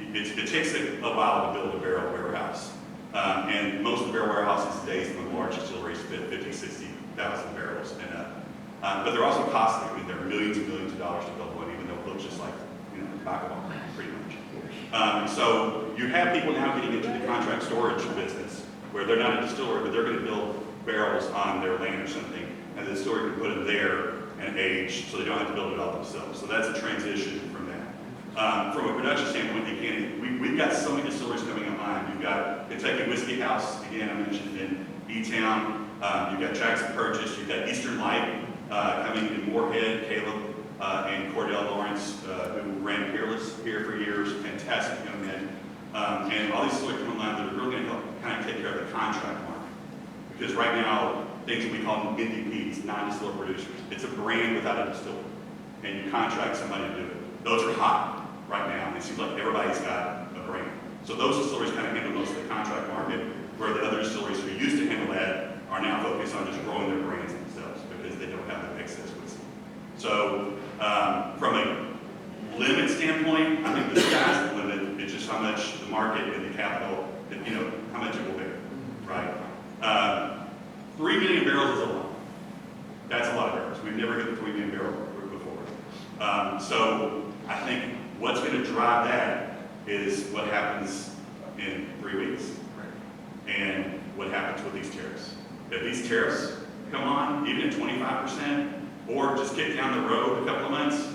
L: It takes a while to build a barrel warehouse. And most of the barrel warehouses today, some of the large distilleries fit 50, 60,000 barrels and up. But they're also costly. I mean, they're millions and millions of dollars to build one, even though it looks just like, you know, tobacco, pretty much. So you have people now getting into the contract storage business, where they're not a distiller, but they're going to build barrels on their land or something, and the distiller can put them there and age, so they don't have to build it all themselves. So that's a transition from that. From a production standpoint, we've got so many distilleries coming online. You've got Kentucky Whiskey House, again, I mentioned in E-Town. You've got Jackson Purchase. You've got Eastern Light coming in Moorhead, Caleb and Cordell Lawrence, who ran Peerless here for years, fantastic young men. And all these distilleries come online that are really going to help kind of take care of the contract market. Because right now, things that we call NDPs, non-distiller producers, it's a brand without a distiller. And you contract somebody to do it. Those are hot right now. It seems like everybody's got a brand. So those distilleries kind of handle most of the contract market, where the other distilleries who used to handle that are now focused on just growing their brands themselves because they don't have the excess whiskey. So from a limit standpoint, I think the sky's the limit. It's just how much the market and the capital, you know, how much it will bear, right? 3 million barrels is a lot. That's a lot of barrels. We've never hit the 3 million barrel before. So I think what's going to drive that is what happens in 3 weeks and what happens with these tariffs. If these tariffs come on, even at 25%, or just kick down the road a couple of months,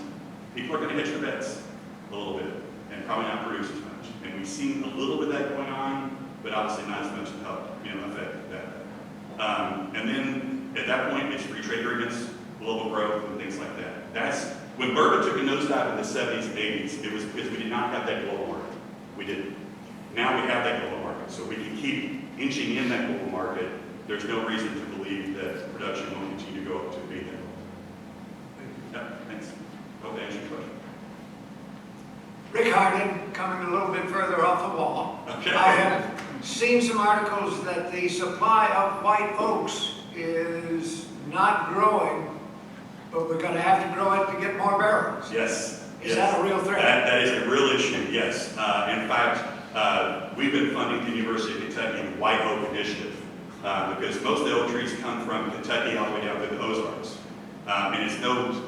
L: people are going to hedge their bets a little bit and probably not produce as much. And we've seen a little bit of that going on, but obviously not as much to help, you know, affect that. And then at that point, it's free trade agreements, global growth, and things like that. That's when bourbon took a nosedive in the 70s and 80s. It was because we did not have that global market. We didn't. Now we have that global market, so we can keep inching in that global market. There's no reason to believe that production will continue to go up to be there. Yeah, thanks. Hope that answers your question.
Q: Rick Hardin, coming a little bit further off the wall.
L: Okay.
Q: I have seen some articles that the supply of white oaks is not growing, but we're going to have to grow it to get more barrels.
L: Yes.
Q: Is that a real threat?
L: That is a real issue, yes. In fact, we've been funding the University of Kentucky the White Oak Initiative because most of the oak trees come from Kentucky all the way down to the Ozarks. And it's no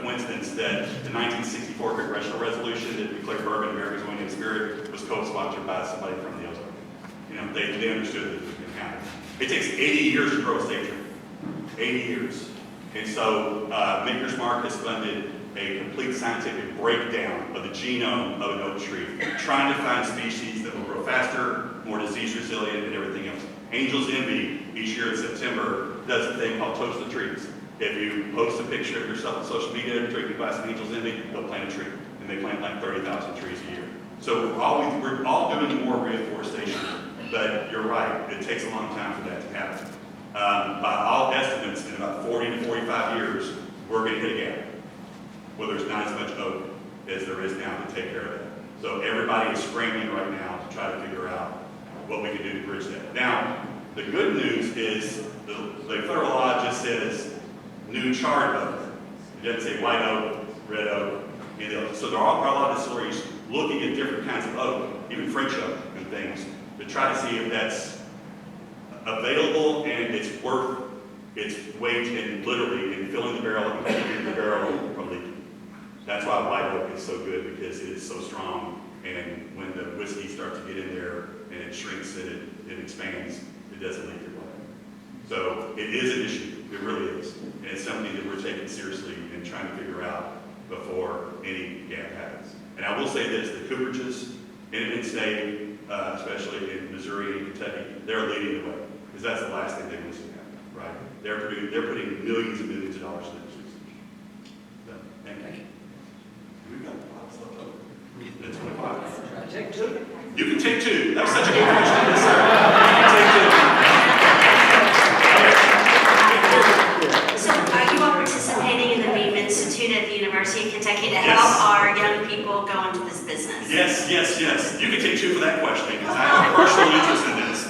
L: coincidence that the 1964 congressional resolution that declared bourbon America's winning spirit was co-sponsored by somebody from the Ozarks. You know, they understood that it was going to happen. It takes 80 years to grow a state tree. 80 years. And so Maker's Mark has funded a complete scientific breakdown of the genome of an oak tree, trying to find species that will grow faster, more disease resilient, and everything else. Angel's Envy, each year in September, does a thing called Toast the Trees. If you post a picture of yourself on social media drinking a glass of Angel's Envy, they'll plant a tree. And they plant like 30,000 trees a year. So we're all doing more reforestation. But you're right, it takes a long time for that to happen. By all estimates, in about 40 to 45 years, we're going to hit a gap where there's not as much oak as there is now to take care of that. So everybody is scrambling right now to try to figure out what we can do to bridge that. Now, the good news is the federal law just says new charred oak. It doesn't say white oak, red oak, anything else. So there are a lot of distilleries looking at different kinds of oak, even French oak and things, to try to see if that's available and it's worth Its weight in literally in filling the barrel and keeping the barrel from leaking. That's why white oak is so good, because it is so strong, and when the whiskey starts to get in there and it shrinks and it expands, it doesn't leak your blood. So it is an issue, it really is. And it's something that we're taking seriously and trying to figure out before any gap happens. And I will say this, the cooperages in state, especially in Missouri and Kentucky, they're leading the way, because that's the last thing they want to see happen, right? They're putting millions and millions of dollars into this research. So, thank you. We've got lots left over. It's 25.
O: Take two.
L: You can take two. That was such a good question. Yes, sir. You can take two.
E: So are you all participating in the Beam Institute at the University of Kentucky to
L: Yes.
E: help our young people go into this business?
L: Yes. You can take two for that question, because I have a personal interest in this.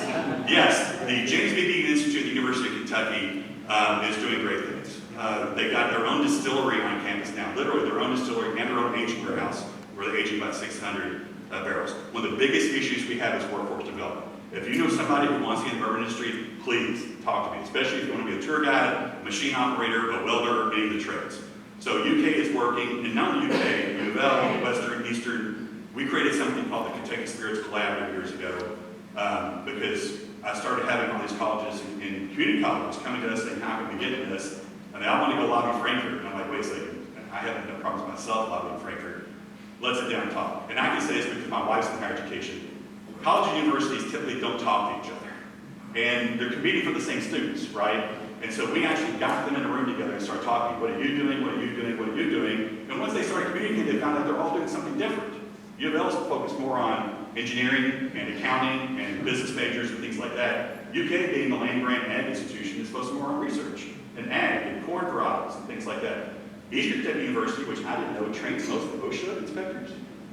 L: Yes, the James B. Beam Institute at the University of Kentucky is doing great things. They've got their own distillery on campus now, literally their own distillery and their own aging warehouse, where they're aging about 600 barrels. One of the biggest issues we have is workforce development. If you know somebody who wants to get in the bourbon industry, please talk to me, especially if you want to be a tour guide, a machine operator, a welder, any of the trades. So UK is working, and not the UK, U of L, Western, Eastern. We created something called the Kentucky Spirits Collaborative years ago, because I started having all these colleges and community colleges coming to us saying, how can we get to this? And they all want to go lobby Frankfurt. And I'm like, wait a second, I have no problems myself lobbying Frankfurt. Let's sit down and talk. And I can say this because my wife's in higher education. College and universities typically don't talk to each other. And they're competing for the same students, right? And so we actually got them in a room together and started talking. What are you doing? What are you doing? What are you doing? And once they started communicating, they found out they're all doing something different. U of L is focused more on engineering and accounting and business majors and things like that. UK, being the land grant ag institution, is focused more on research and ag and corn varieties and things like that. Eastern Kentucky University, which I didn't know, trains most of the OSHA inspectors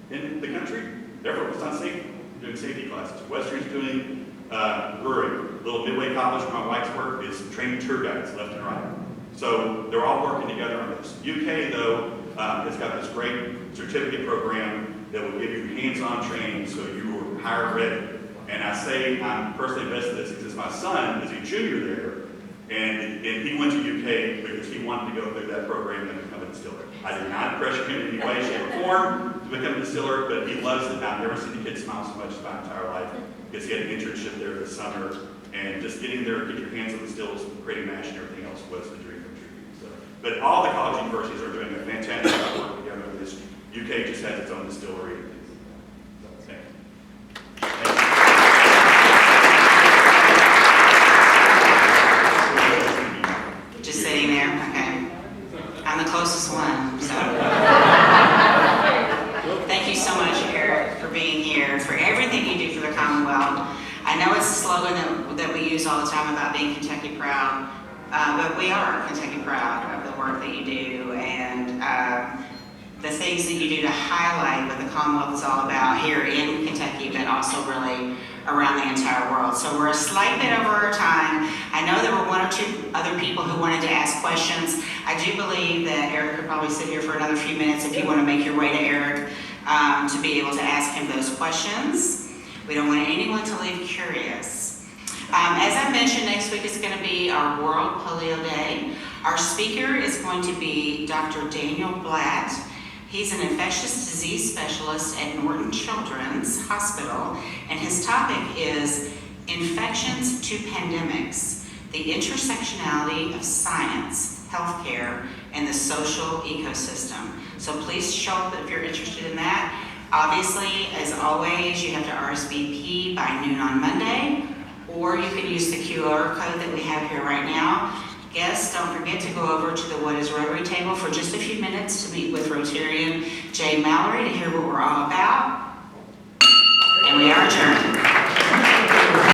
L: in the country. They're focused on safety, doing safety classes. Western's doing brewery. Little Midway College where my wife's work is training tour guides left and right. So they're all working together on this. UK, though, has got this great certificate program that will give you hands-on training so you are hire ready. And I say I'm personally invested in this because my son is a junior there, and he went to UK because he wanted to go through that program and become a distiller. I did not pressure him in any way, shape, or form to become a distiller, but he loves it. I've never seen a kid smile so much in my entire life because he had an internship there this summer, and just getting there, get your hands on the stills, creating mash and everything else was the dream come true. So, but all the college universities are doing a fantastic job working together with this. UK just has its own distillery. So, thank you.
A: Just sitting there, okay. I'm the closest one, so. Thank you so much, Eric, for being here, for everything you do for the Commonwealth. I know it's a slogan that we use all the time about being Kentucky proud, but we are Kentucky proud of the work that you do and the things that you do to highlight what the Commonwealth is all about here in Kentucky, but also really around the entire world. So we're a slight bit over our time. I know there were one or two other people who wanted to ask questions. I do believe that Eric could probably sit here for another few minutes if you want to make your way to Eric to be able to ask him those questions. We don't want anyone to leave curious. As I mentioned, next week is going to be our World Polio Day. Our speaker is going to be Dr. Daniel Blatt. He's an infectious disease specialist at Norton Children's Hospital, and his topic is Infections to Pandemics, the Intersectionality of Science, Healthcare, and the Social Ecosystem. So please show up if you're interested in that. Obviously, as always, you have to RSVP by noon on Monday, or you can use the QR code that we have here right now. Guests, don't forget to go over to the What is Rotary table for just a few minutes to meet with Rotarian Jay Mallory to hear what we're all about.